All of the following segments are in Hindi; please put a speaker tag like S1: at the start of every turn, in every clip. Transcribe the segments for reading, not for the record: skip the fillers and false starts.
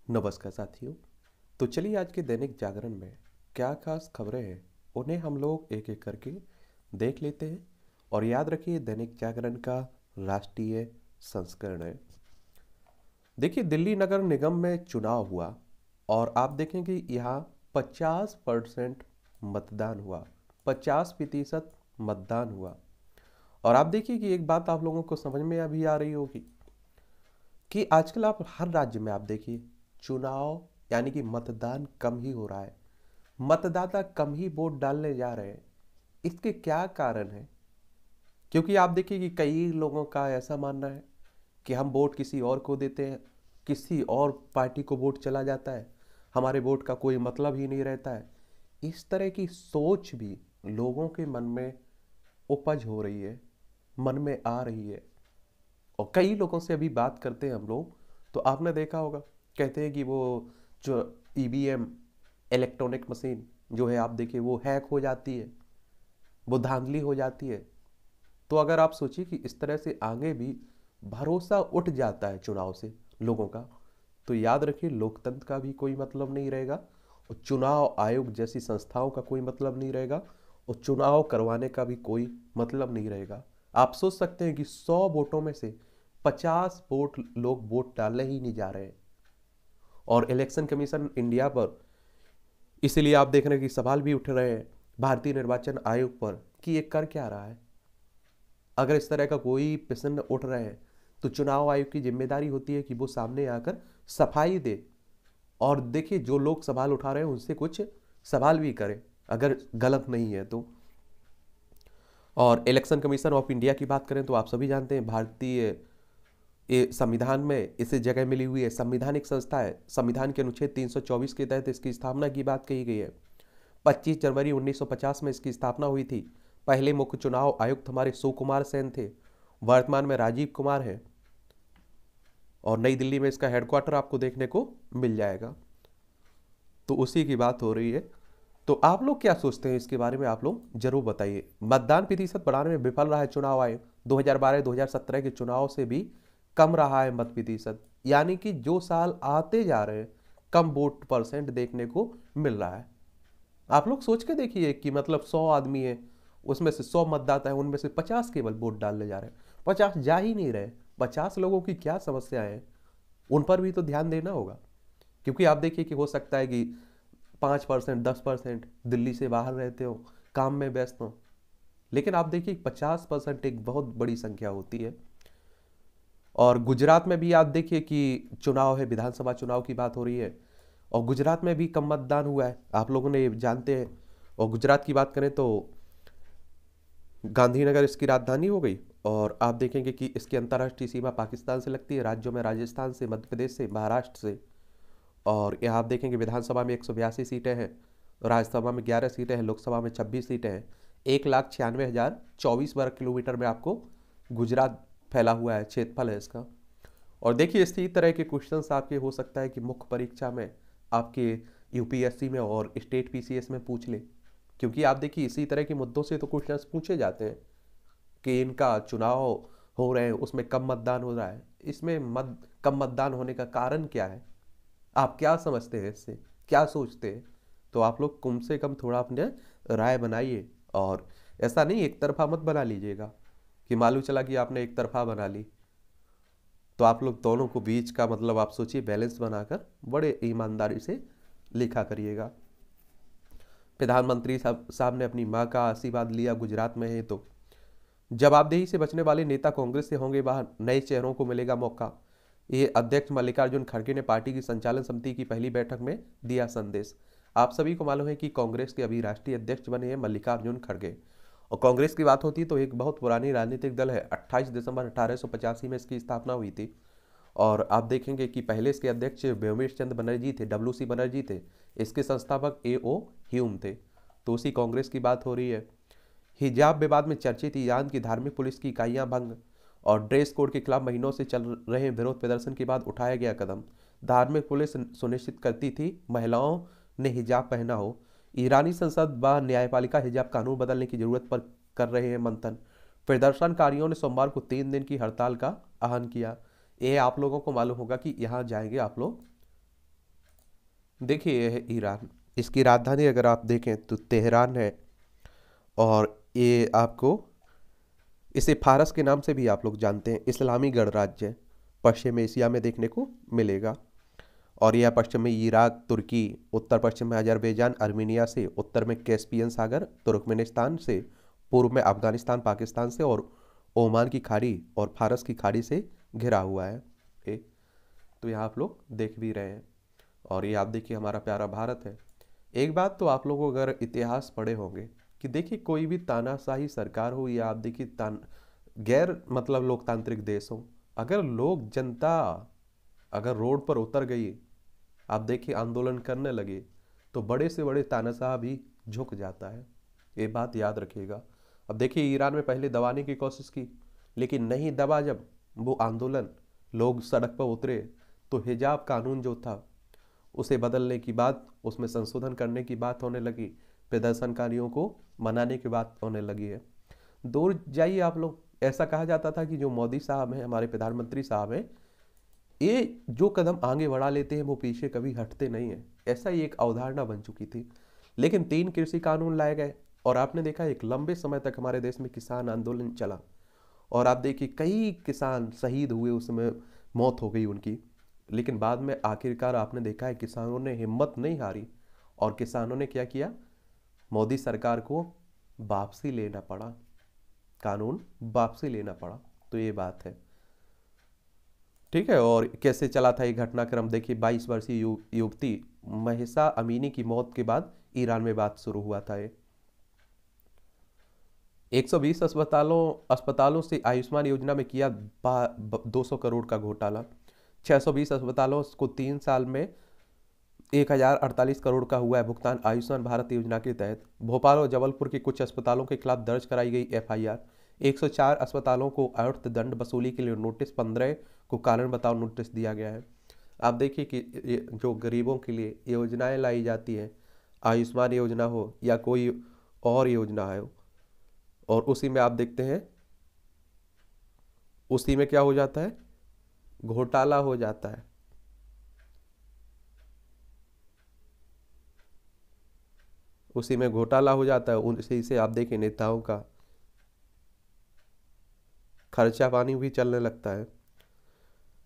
S1: नमस्कार साथियों। तो चलिए आज के दैनिक जागरण में क्या खास खबरें हैं उन्हें हम लोग एक एक करके देख लेते हैं। और याद रखिए दैनिक जागरण का राष्ट्रीय संस्करण है। देखिए दिल्ली नगर निगम में चुनाव हुआ और आप देखेंगे यहाँ 50% मतदान हुआ। 50% मतदान हुआ। और आप देखिए कि एक बात आप लोगों को समझ में अभी आ रही होगी कि आजकल आप हर राज्य में आप देखिए चुनाव यानी कि मतदान कम ही हो रहा है। मतदाता कम ही वोट डालने जा रहे हैं। इसके क्या कारण है? क्योंकि आप देखिए कि कई लोगों का ऐसा मानना है कि हम वोट किसी और को देते हैं, किसी और पार्टी को वोट चला जाता है, हमारे वोट का कोई मतलब ही नहीं रहता है। इस तरह की सोच भी लोगों के मन में उपज हो रही है, मन में आ रही है। और कई लोगों से अभी बात करते हैं हम लोग, तो आपने देखा होगा कहते हैं कि वो जो ईवीएम इलेक्ट्रॉनिक मशीन जो है आप देखिए वो हैक हो जाती है, वो धांधली हो जाती है। तो अगर आप सोचिए कि इस तरह से आगे भी भरोसा उठ जाता है चुनाव से लोगों का, तो याद रखिए लोकतंत्र का भी कोई मतलब नहीं रहेगा और चुनाव आयोग जैसी संस्थाओं का कोई मतलब नहीं रहेगा और चुनाव करवाने का भी कोई मतलब नहीं रहेगा। आप सोच सकते हैं कि 100 वोटों में से 50 वोट लोग वोट डालने ही नहीं जा रहे हैं। और इलेक्शन कमीशन इंडिया पर इसीलिए आप देख रहे हैं कि सवाल भी उठ रहे हैं भारतीय निर्वाचन आयोग पर कि ये कर क्या रहा है। अगर इस तरह का कोई प्रश्न उठ रहे हैं तो चुनाव आयोग की जिम्मेदारी होती है कि वो सामने आकर सफाई दे और देखिए जो लोग सवाल उठा रहे हैं उनसे कुछ सवाल भी करें अगर गलत नहीं है तो। और इलेक्शन कमीशन ऑफ इंडिया की बात करें तो आप सभी जानते हैं भारतीय ये संविधान में इसे जगह मिली हुई है, संवैधानिक संस्था है। संविधान के अनुच्छेद 324 के तहत इसकी स्थापना की बात कही गई है। 25 जनवरी 1950 में इसकी स्थापना हुई थी। पहले मुख्य चुनाव आयुक्त हमारे सुकुमार सेन थे, वर्तमान में राजीव कुमार है। और नई दिल्ली में इसका हेडक्वार्टर आपको देखने को मिल जाएगा। तो उसी की बात हो रही है। तो आप लोग क्या सोचते हैं इसके बारे में, आप लोग जरूर बताइए। मतदान प्रतिशत बढ़ाने में विफल रहा है चुनाव आयोग। 2012-2017 के चुनाव से भी कम रहा है मत प्रतिशत, यानी कि जो साल आते जा रहे हैं कम वोट परसेंट देखने को मिल रहा है। आप लोग सोच के देखिए कि मतलब 100 आदमी है, उसमें से 100 मतदाता है, उनमें से 50 केवल वोट डालने जा रहे हैं। 50 जा ही नहीं रहे। 50 लोगों की क्या समस्याएं हैं उन पर भी तो ध्यान देना होगा। क्योंकि आप देखिए कि हो सकता है कि 5% 10% दिल्ली से बाहर रहते हो, काम में व्यस्त हो, लेकिन आप देखिए 50% एक बहुत बड़ी संख्या होती है। और गुजरात में भी आप देखिए कि चुनाव है, विधानसभा चुनाव की बात हो रही है और गुजरात में भी कम मतदान हुआ है, आप लोगों ने जानते हैं। और गुजरात की बात करें तो गांधीनगर इसकी राजधानी हो गई। और आप देखेंगे कि इसकी अंतर्राष्ट्रीय सीमा पाकिस्तान से लगती है, राज्यों में राजस्थान से, मध्य प्रदेश से, महाराष्ट्र से। और यहाँ आप देखेंगे विधानसभा में 182 सीटें हैं, राज्यसभा में 11 सीटें हैं, लोकसभा में 26 सीटें हैं। 1,96,024 वर्ग किलोमीटर में आपको गुजरात फैला हुआ है, क्षेत्रफल है इसका। और देखिए इसी तरह के क्वेश्चंस आपके हो सकता है कि मुख्य परीक्षा में आपके यूपीएससी में और स्टेट पीसीएस में पूछ ले। क्योंकि आप देखिए इसी तरह के मुद्दों से तो क्वेश्चंस पूछे जाते हैं कि इनका चुनाव हो रहे हैं उसमें कम मतदान हो रहा है, इसमें कम मतदान होने का कारण क्या है, आप क्या समझते हैं इससे, क्या सोचते हैं। तो आप लोग कम से कम थोड़ा अपने राय बनाइए और ऐसा नहीं एक तरफा मत बना लीजिएगा कि मालूम चला कि आपने एक तरफा बना ली। तो आप लोग दोनों को बीच का मतलब आप सोचिए बैलेंस बनाकर बड़े ईमानदारी से लिखा करिएगा। प्रधानमंत्री साहब ने अपनी मां का आशीर्वाद लिया, गुजरात में है तो जवाबदेही से बचने वाले नेता कांग्रेस से होंगे बाहर, नए चेहरों को मिलेगा मौका। ये अध्यक्ष मल्लिकार्जुन खड़गे ने पार्टी की संचालन समिति की पहली बैठक में दिया संदेश। आप सभी को मालूम है कि कांग्रेस के अभी राष्ट्रीय अध्यक्ष बने हैं मल्लिकार्जुन खड़गे। और कांग्रेस की बात होती तो एक बहुत पुरानी राजनीतिक दल है, 28 दिसंबर 1885 में इसकी स्थापना हुई थी। और आप देखेंगे कि पहले इसके अध्यक्ष व्योमेश चंद्र बनर्जी थे, WC बनर्जी थे। इसके संस्थापक AO ह्यूम थे। तो उसी कांग्रेस की बात हो रही है। हिजाब विवाद में चर्चित ईरान की धार्मिक पुलिस की इकाइयां भंग और ड्रेस कोड के खिलाफ महीनों से चल रहे विरोध प्रदर्शन के बाद उठाया गया कदम। धार्मिक पुलिस सुनिश्चित करती थी महिलाओं ने हिजाब पहना हो। ईरानी संसद व न्यायपालिका हिजाब कानून बदलने की जरूरत पर कर रहे हैं मंथन। प्रदर्शनकारियों ने सोमवार को 3 दिन की हड़ताल का आह्वान किया। ये आप लोगों को मालूम होगा कि यहाँ जाएंगे आप लोग देखिए यह है ईरान, इसकी राजधानी अगर आप देखें तो तेहरान है। और ये आपको इसे फारस के नाम से भी आप लोग जानते हैं, इस्लामी गणराज्य पश्चिम एशिया में देखने को मिलेगा। और यह पश्चिम में इराक, तुर्की, उत्तर पश्चिम में अजरबैजान, अर्मीनिया से, उत्तर में कैस्पियन सागर, तुर्कमेनिस्तान से, पूर्व में अफगानिस्तान, पाकिस्तान से, और ओमान की खाड़ी और फारस की खाड़ी से घिरा हुआ है। ए, तो यहाँ आप लोग देख भी रहे हैं। और ये आप देखिए हमारा प्यारा भारत है। एक बात तो आप लोगों अगर इतिहास पढ़े होंगे कि देखिए कोई भी तानाशाही सरकार हो या आप देखिए गैर मतलब लोकतांत्रिक देश हो, अगर लोग जनता अगर रोड पर उतर गई, आप देखिए आंदोलन करने लगे, तो बड़े से बड़े तानाशाह भी झुक जाता है। ये बात याद रखिएगा। अब देखिए ईरान में पहले दबाने की कोशिश की, लेकिन नहीं दबा। जब वो आंदोलन लोग सड़क पर उतरे तो हिजाब कानून जो था उसे बदलने की बात, उसमें संशोधन करने की बात होने लगी, प्रदर्शनकारियों को मनाने की बात होने लगी है। दूर जाइए आप लोग। ऐसा कहा जाता था कि जो मोदी साहब हैं, हमारे प्रधानमंत्री साहब हैं, ये जो कदम आगे बढ़ा लेते हैं वो पीछे कभी हटते नहीं हैं, ऐसा ही एक अवधारणा बन चुकी थी। लेकिन 3 कृषि कानून लाए गए और आपने देखा एक लंबे समय तक हमारे देश में किसान आंदोलन चला। और आप देखिए कई किसान शहीद हुए, उसमें मौत हो गई उनकी। लेकिन बाद में आखिरकार आपने देखा है किसानों ने हिम्मत नहीं हारी और किसानों ने क्या किया, मोदी सरकार को वापसी लेना पड़ा, कानून वापसी लेना पड़ा। तो ये बात है, ठीक है। और कैसे चला था ये घटनाक्रम, देखिए 22 वर्षीय युवती महिसा अमीनी की मौत के बाद ईरान में बात शुरू हुआ था। ये 120 अस्पतालों से आयुष्मान योजना में किया 200 करोड़ का घोटाला। 620 अस्पतालों को 3 साल में 1048 करोड़ का हुआ है भुगतान आयुष्मान भारत योजना के तहत। भोपाल और जबलपुर के कुछ अस्पतालों के खिलाफ दर्ज कराई गई एफआईआर। 104 अस्पतालों को अर्थदंड वसूली के लिए नोटिस, 15 को कारण बताओ नोटिस दिया गया है। आप देखिए कि जो गरीबों के लिए योजनाएं लाई जाती हैं, आयुष्मान योजना हो या कोई और योजना हो, और उसी में आप देखते हैं उसी में क्या हो जाता है, घोटाला हो जाता है। उसी में घोटाला हो जाता है, उसी से आप देखिए नेताओं का खर्चा पानी भी चलने लगता है।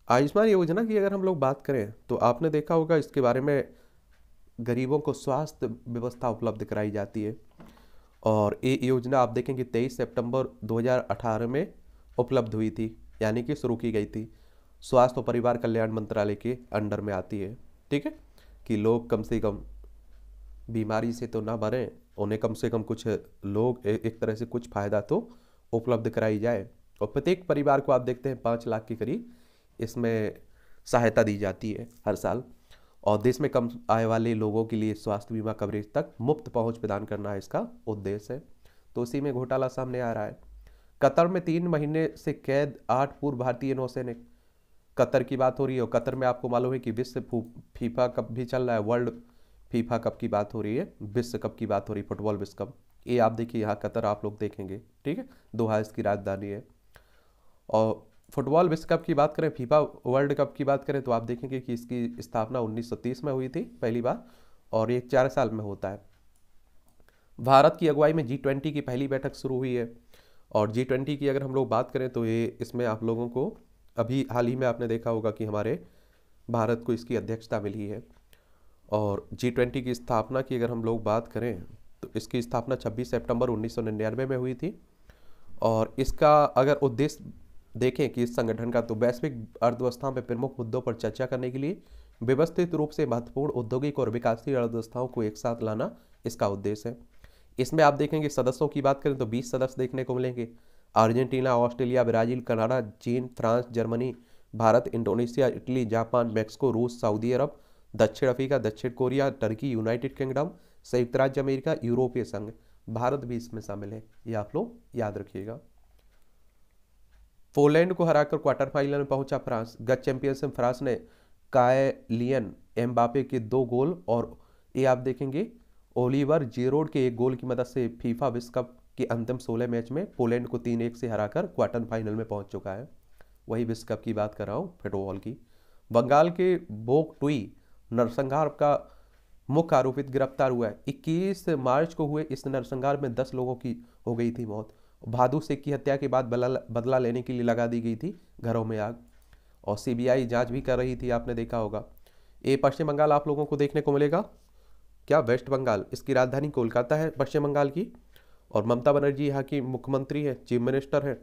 S1: आयुष्मान योजना की अगर हम लोग बात करें तो आपने देखा होगा इसके बारे में, गरीबों को स्वास्थ्य व्यवस्था उपलब्ध कराई जाती है। और ये योजना आप देखेंगे 23 सितंबर 2018 में उपलब्ध हुई थी, यानी कि शुरू की गई थी। स्वास्थ्य और परिवार कल्याण मंत्रालय के अंडर में आती है, ठीक है। कि लोग कम से कम बीमारी से तो ना मरें, उन्हें कम से कम कुछ लोग एक तरह से कुछ फायदा तो उपलब्ध कराई जाए। और प्रत्येक परिवार को आप देखते हैं 5 लाख के करीब इसमें सहायता दी जाती है हर साल। और देश में कम आय वाले लोगों के लिए स्वास्थ्य बीमा कवरेज तक मुफ्त पहुंच प्रदान करना इसका उद्देश्य है। तो उसी में घोटाला सामने आ रहा है। कतर में 3 महीने से कैद 8 पूर्व भारतीय नौसैनिक। कतर की बात हो रही है, और कतर में आपको मालूम है कि विश्व फीफा कप भी चल रहा है, वर्ल्ड फीफा कप की बात हो रही है, विश्व कप की बात हो रही है, फुटबॉल विश्व कप। ये आप देखिए यहाँ कतर आप लोग देखेंगे, ठीक है। दोहा इसकी राजधानी है। और फुटबॉल विश्व कप की बात करें, फीफा वर्ल्ड कप की बात करें, तो आप देखेंगे कि इसकी स्थापना 1930 में हुई थी पहली बार, और ये 4 साल में होता है। भारत की अगुवाई में G20 की पहली बैठक शुरू हुई है। और G20 की अगर हम लोग बात करें तो ये इसमें आप लोगों को अभी हाल ही में आपने देखा होगा कि हमारे भारत को इसकी अध्यक्षता मिली है। और G20 की स्थापना की अगर हम लोग बात करें तो इसकी स्थापना 26 सितंबर 1999 में हुई थी। और इसका अगर उद्देश्य देखें कि इस संगठन का, तो वैश्विक अर्थव्यवस्था में प्रमुख मुद्दों पर चर्चा करने के लिए व्यवस्थित रूप से महत्वपूर्ण औद्योगिक और विकासशील अर्थव्यवस्थाओं को एक साथ लाना इसका उद्देश्य है। इसमें आप देखेंगे सदस्यों की बात करें तो 20 सदस्य देखने को मिलेंगे। अर्जेंटीना, ऑस्ट्रेलिया, ब्राजील, कनाडा, चीन, France, Germany, Bharat, Indonesia, Italy, Japan, Mexico, रूस, सऊदी अरब, दक्षिण अफ्रीका, दक्षिण कोरिया, टर्की, यूनाइटेड किंगडम, संयुक्त राज्य अमेरिका, यूरोपीय संघ। भारत भी इसमें शामिल है, ये आप लोग याद रखिएगा। पोलैंड को हराकर क्वार्टर फाइनल में पहुंचा फ्रांस। गत चैंपियनशिप में फ्रांस ने कायलियन एम्बापे के 2 गोल और ये आप देखेंगे ओलिवर जीरोड के 1 गोल की मदद से फीफा विश्व कप के अंतिम 16 मैच में पोलैंड को 3-1 से हराकर क्वार्टर फाइनल में पहुंच चुका है। वही विश्व कप की बात कर रहा हूँ फुटबॉल की। बंगाल के बोक टुई नरसंहार का मुख्य आरोपित गिरफ्तार हुआ है। 21 मार्च को हुए इस नरसंहार में 10 लोगों की हो गई थी मौत। भादु शेख की हत्या के बाद बदला लेने के लिए लगा दी गई थी घरों में आग, और सीबीआई जांच भी कर रही थी, आपने देखा होगा। ये पश्चिम बंगाल आप लोगों को देखने को मिलेगा, क्या वेस्ट बंगाल, इसकी राजधानी कोलकाता है पश्चिम बंगाल की। और ममता बनर्जी यहाँ की मुख्यमंत्री है, चीफ मिनिस्टर है,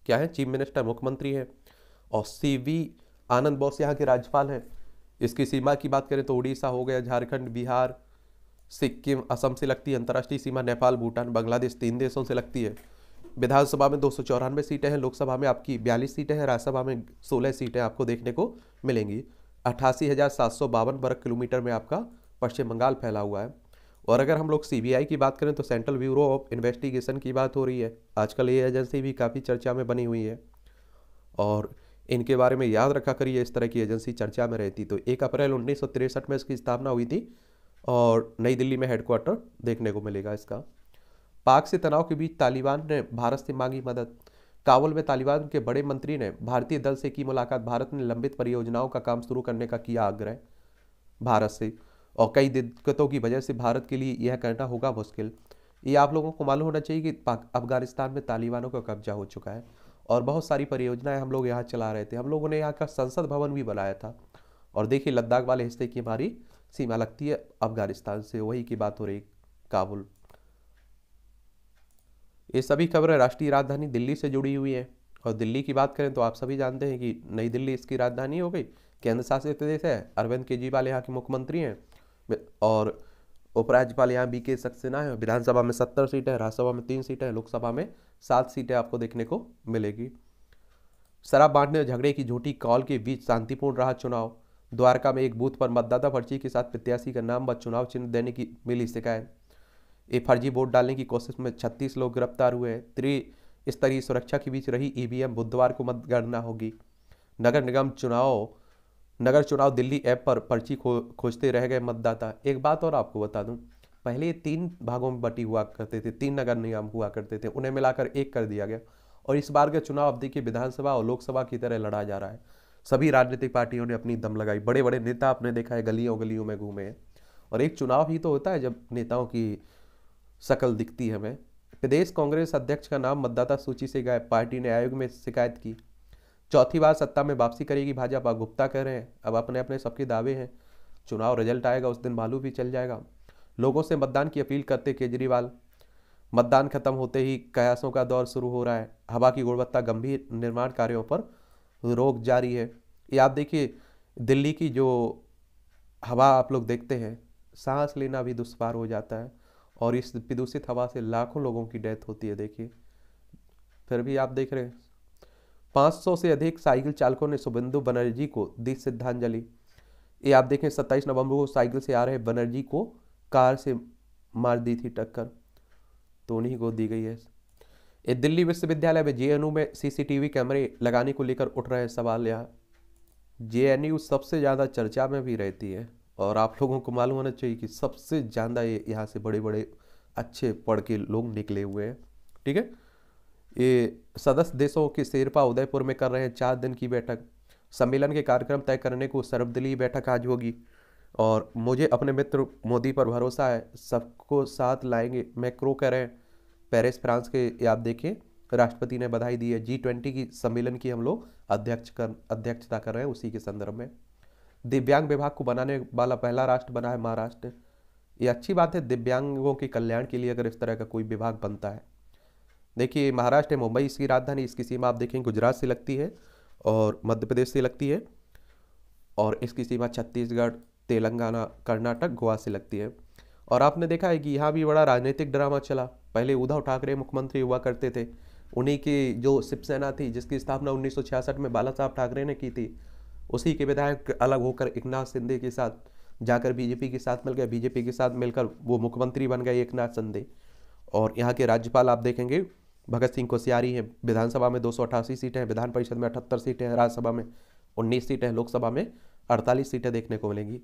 S1: क्या है, चीफ मिनिस्टर, मुख्यमंत्री है। और सीवी आनंद बोस यहाँ के राज्यपाल हैं। इसकी सीमा की बात करें तो उड़ीसा हो गया, झारखंड, बिहार, सिक्किम, असम से लगती है। अंतर्राष्ट्रीय सीमा नेपाल, भूटान, बांग्लादेश, 3 देशों से लगती है। विधानसभा में 294 सीटें हैं, लोकसभा में आपकी 42 सीटें हैं, राज्यसभा में 16 सीटें आपको देखने को मिलेंगी। 88,752 वर्ग किलोमीटर में आपका पश्चिम बंगाल फैला हुआ है। और अगर हम लोग सीबीआई की बात करें तो सेंट्रल ब्यूरो ऑफ इन्वेस्टिगेशन की बात हो रही है। आजकल ये एजेंसी भी काफ़ी चर्चा में बनी हुई है, और इनके बारे में याद रखा करिए, इस तरह की एजेंसी चर्चा में रहती। तो 1 अप्रैल 1963 में इसकी स्थापना हुई थी, और नई दिल्ली में हेडक्वार्टर देखने को मिलेगा इसका। पाक से तनाव के बीच तालिबान ने भारत से मांगी मदद। काबुल में तालिबान के बड़े मंत्री ने भारतीय दल से की मुलाकात। भारत ने लंबित परियोजनाओं का काम शुरू करने का किया आग्रह भारत से, और कई दिक्कतों की वजह से भारत के लिए यह करना होगा मुश्किल। ये आप लोगों को मालूम होना चाहिए कि अफगानिस्तान में तालिबानों का कब्जा हो चुका है, और बहुत सारी परियोजनाएं हम लोग यहाँ चला रहे थे। हम लोगों ने यहाँ का संसद भवन भी बनाया था। और देखिए लद्दाख वाले हिस्से की हमारी सीमा लगती है अफगानिस्तान से, वही की बात हो रही, काबुल। ये सभी खबरें राष्ट्रीय राजधानी दिल्ली से जुड़ी हुई है। और दिल्ली की बात करें तो आप सभी जानते हैं कि नई दिल्ली इसकी राजधानी हो गई, केंद्र शासित प्रदेश है। अरविंद केजरीवाल यहाँ के मुख्यमंत्री हैं, और उपराज्यपाल यहाँ BK सक्सेना है। विधानसभा में 70 सीटें हैं, राज्यसभा में 3 सीटें हैं, लोकसभा में 7 सीटें आपको देखने को मिलेगी। शराब बांटने और झगड़े की झूठी कॉल के बीच शांतिपूर्ण रहा चुनाव। द्वारका में एक बूथ पर मतदाता पर्ची के साथ प्रत्याशी का नाम व चुनाव चिन्ह देने की मिली शिकायत। ये फर्जी वोट डालने की कोशिश में 36 लोग गिरफ्तार हुए हैं। त्रिस्तरीय सुरक्षा के बीच रही EVM, बुधवार को मतगणना होगी। नगर चुनाव दिल्ली ऐप पर पर्ची खोजते रह गए मतदाता। एक बात और आपको बता दूं, पहले 3 भागों में बटी हुआ करते थे, 3 नगर निगम हुआ करते थे, उन्हें मिलाकर 1 कर दिया गया। और इस बार का चुनाव अब देखिए विधानसभा और लोकसभा की तरह लड़ा जा रहा है। सभी राजनीतिक पार्टियों ने अपनी दम लगाई, बड़े बड़े नेता आपने देखा है गलियों गलियों में घूमे हैं। और एक चुनाव ही तो होता है जब नेताओं की शक्ल दिखती है हमें। प्रदेश कांग्रेस अध्यक्ष का नाम मतदाता सूची से गायब, पार्टी ने आयोग में शिकायत की। चौथी बार सत्ता में वापसी करेगी भाजपा, गुप्ता कह रहे हैं। अब अपने अपने सबके दावे हैं, चुनाव रिजल्ट आएगा उस दिन मालूम भी चल जाएगा। लोगों से मतदान की अपील करते केजरीवाल। मतदान खत्म होते ही कयासों का दौर शुरू हो रहा है। हवा की गुणवत्ता, गंभीर निर्माण कार्यों पर रोक जारी है। ये आप देखिए दिल्ली की जो हवा आप लोग देखते हैं, सांस लेना भी दुश्वार हो जाता है, और इस प्रदूषित हवा से लाखों लोगों की डेथ होती है। देखिए फिर भी आप देख रहे हैं 500 से अधिक साइकिल चालकों ने शुभेंदु बनर्जी को दी श्रद्धांजलि। ये आप देखें 27 नवंबर को साइकिल से आ रहे बनर्जी को कार से मार दी थी टक्कर, तो उन्हीं को दी गई है। ये दिल्ली विश्वविद्यालय में JNU में CCTV कैमरे लगाने को लेकर उठ रहे सवाल। यहाँ JNU सबसे ज़्यादा चर्चा में भी रहती है, और आप लोगों को मालूम होना चाहिए कि सबसे ज़्यादा ये यहाँ से बड़े बड़े अच्छे पढ़ के लोग निकले हुए हैं। ठीक है, ये सदस्य देशों के शेरपा उदयपुर में कर रहे हैं 4 दिन की बैठक। सम्मेलन के कार्यक्रम तय करने को सर्वदलीय बैठक आज होगी, और मुझे अपने मित्र मोदी पर भरोसा है, सबको साथ लाएंगे। मैक्रो कह रहे हैं, पेरिस फ्रांस के आप देखें राष्ट्रपति ने बधाई दी है। G20 की सम्मेलन की हम लोग अध्यक्षता कर रहे हैं, उसी के संदर्भ में। दिव्यांग विभाग को बनाने वाला पहला राष्ट्र बना है महाराष्ट्र। ये अच्छी बात है, दिव्यांगों के कल्याण के लिए अगर इस तरह का कोई विभाग बनता है। देखिए महाराष्ट्र, मुंबई इसकी राजधानी, इसकी सीमा आप देखें गुजरात से लगती है और मध्य प्रदेश से लगती है, और इसकी सीमा छत्तीसगढ़, तेलंगाना, कर्नाटक, गोवा से लगती है। और आपने देखा है कि यहाँ भी बड़ा राजनीतिक ड्रामा चला। पहले उद्धव ठाकरे मुख्यमंत्री हुआ करते थे, उन्हीं की जो शिवसेना थी जिसकी स्थापना 1966 में बाला साहब ठाकरे ने की थी, उसी के विधायक अलग होकर एकनाथ शिंदे के साथ जाकर बीजेपी के साथ मिल गए। बीजेपी के साथ मिलकर वो मुख्यमंत्री बन गए एकनाथ शिंदे। और यहाँ के राज्यपाल आप देखेंगे भगत सिंह कोश्यारी हैं। विधानसभा में 288 सीटें हैं, विधान परिषद में 78 सीटें हैं, राज्यसभा में 19 सीटें हैं, लोकसभा में 48 सीटें देखने को मिलेंगी।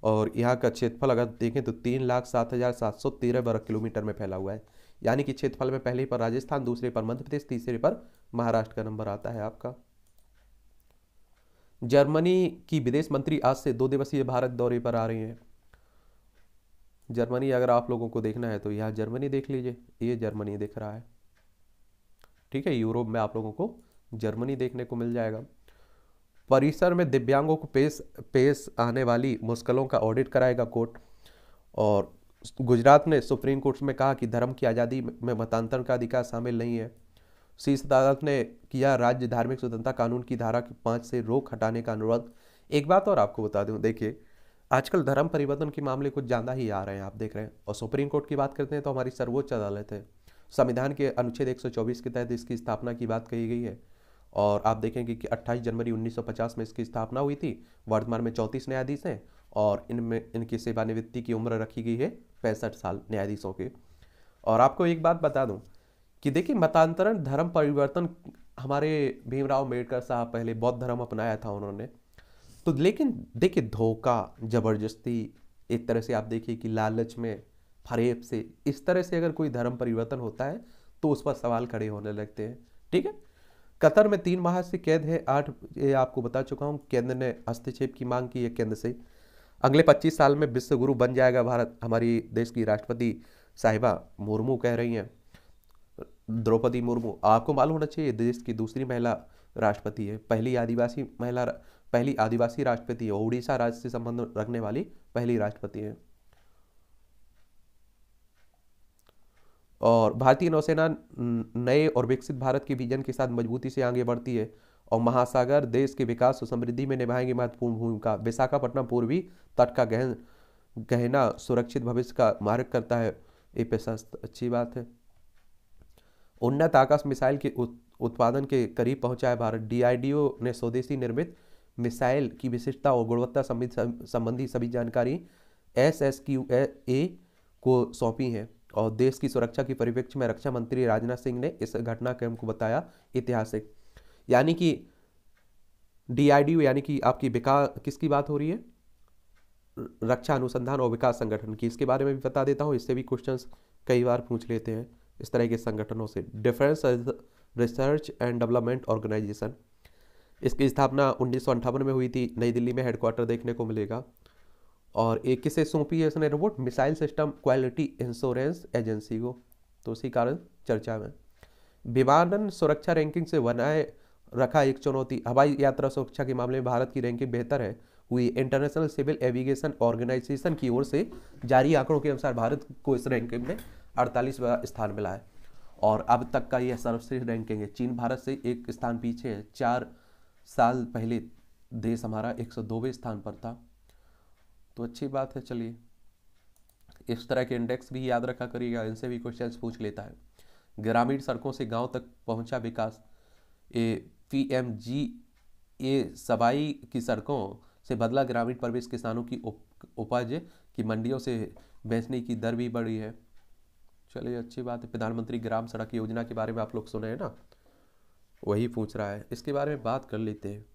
S1: और यहाँ का क्षेत्रफल अगर देखें तो 3,07,713 वर्ग किलोमीटर में फैला हुआ है। यानी कि क्षेत्रफल में पहले पर राजस्थान, दूसरे पर मध्य प्रदेश, तीसरे पर महाराष्ट्र का नंबर आता है आपका। जर्मनी की विदेश मंत्री आज से 2 दिवसीय भारत दौरे पर आ रही हैं। जर्मनी अगर आप लोगों को देखना है तो यहाँ जर्मनी देख लीजिए, ये जर्मनी दिख रहा है। ठीक है, यूरोप में आप लोगों को जर्मनी देखने को मिल जाएगा। परिसर में दिव्यांगों को पेश पेश आने वाली मुश्किलों का ऑडिट कराएगा कोर्ट। और गुजरात ने सुप्रीम कोर्ट में कहा कि धर्म की आज़ादी में मतांतर का अधिकार शामिल नहीं है। शीर्ष अदालत ने किया राज्य धार्मिक स्वतंत्रता कानून की धारा 5 से रोक हटाने का अनुरोध। एक बात और आपको बता दूं, देखिए आजकल धर्म परिवर्तन के मामले कुछ ज़्यादा ही आ रहे हैं, आप देख रहे हैं। और सुप्रीम कोर्ट की बात करते हैं तो हमारी सर्वोच्च अदालत है। संविधान के अनुच्छेद 124 के तहत इसकी स्थापना की बात कही गई है। और आप देखेंगे कि 28 जनवरी 1950 में इसकी स्थापना हुई थी। वर्तमान में 34 न्यायाधीश हैं और इनमें इनकी सेवानिवृत्ति की उम्र रखी गई है 65 साल न्यायाधीशों के। और आपको एक बात बता दूं कि देखिए मतांतरण धर्म परिवर्तन, हमारे भीमराव अम्बेडकर साहब पहले बौद्ध धर्म अपनाया था उन्होंने, तो लेकिन देखिए धोखा, जबरदस्ती, एक तरह से आप देखिए कि लालच में, फरेब से, इस तरह से अगर कोई धर्म परिवर्तन होता है तो उस पर सवाल खड़े होने लगते हैं। ठीक है, कतर में 3 माह से कैद है 8, ये आपको बता चुका हूँ। केंद्र ने हस्तक्षेप की मांग की है केंद्र से। अगले 25 साल में विश्व गुरु बन जाएगा भारत, हमारी देश की राष्ट्रपति साहिबा मुर्मू कह रही हैं, द्रौपदी मुर्मू। आपको मालूम होना चाहिए देश की दूसरी महिला राष्ट्रपति है, पहली आदिवासी राष्ट्रपति है, उड़ीसा राज्य से संबंध रखने वाली पहली राष्ट्रपति है। और भारतीय नौसेना नए और विकसित भारत के विजन के साथ मजबूती से आगे बढ़ती है और महासागर देश के विकास और समृद्धि में निभाएंगे महत्वपूर्ण भूमिका। विशाखापट्टनम पूर्वी तट का गहना सुरक्षित भविष्य का मार्ग करता है। ये प्रशस्त, अच्छी बात है। उन्नत आकाश मिसाइल के उत्पादन के करीब पहुंचा है भारत। डीआरडीओ ने स्वदेशी निर्मित मिसाइल की विशिष्टता और गुणवत्ता संबंधी सभी जानकारी SSQA को सौंपी है। और देश की सुरक्षा के परिप्रेक्ष्य में रक्षा मंत्री राजनाथ सिंह ने इस घटनाक्रम को बताया ऐतिहासिक। यानी कि डीआरडीओ यानी कि आपकी विकास, किसकी बात हो रही है? रक्षा अनुसंधान और विकास संगठन की। इसके बारे में भी बता देता हूँ, इससे भी क्वेश्चंस कई बार पूछ लेते हैं इस तरह के संगठनों से। Defence research and development organisation, इसकी स्थापना 1958 में हुई थी। नई दिल्ली में हेडक्वार्टर देखने को मिलेगा। और एक किसे सौंपी है इसने report? Missile system quality insurance agency को। तो उसी कारण चर्चा में। विमानन सुरक्षा रैंकिंग से बनाए रखा एक चुनौती। हवाई यात्रा सुरक्षा के मामले में भारत की रैंकिंग बेहतर है हुई। इंटरनेशनल सिविल एविएशन ऑर्गेनाइजेशन की ओर से जारी आंकड़ों के अनुसार भारत को इस रैंकिंग में 48वां स्थान मिला है और अब तक का यह सर्वश्रेष्ठ रैंकिंग है। चीन भारत से एक स्थान पीछे है। 4 साल पहले देश हमारा 102वें स्थान पर था, तो अच्छी बात है। चलिए, इस तरह के इंडेक्स भी याद रखा करिएगा, इनसे भी क्वेश्चंस पूछ लेता है। ग्रामीण सड़कों से गांव तक पहुंचा विकास। PMGA सबाई की सड़कों से बदला ग्रामीण परिवेश। किसानों की उपज की मंडियों से बेचने की दर भी बढ़ी है। चलिए, अच्छी बात है। प्रधानमंत्री ग्राम सड़क योजना के बारे में आप लोग सुने हैं ना, वही पूछ रहा है, इसके बारे में बात कर लेते हैं।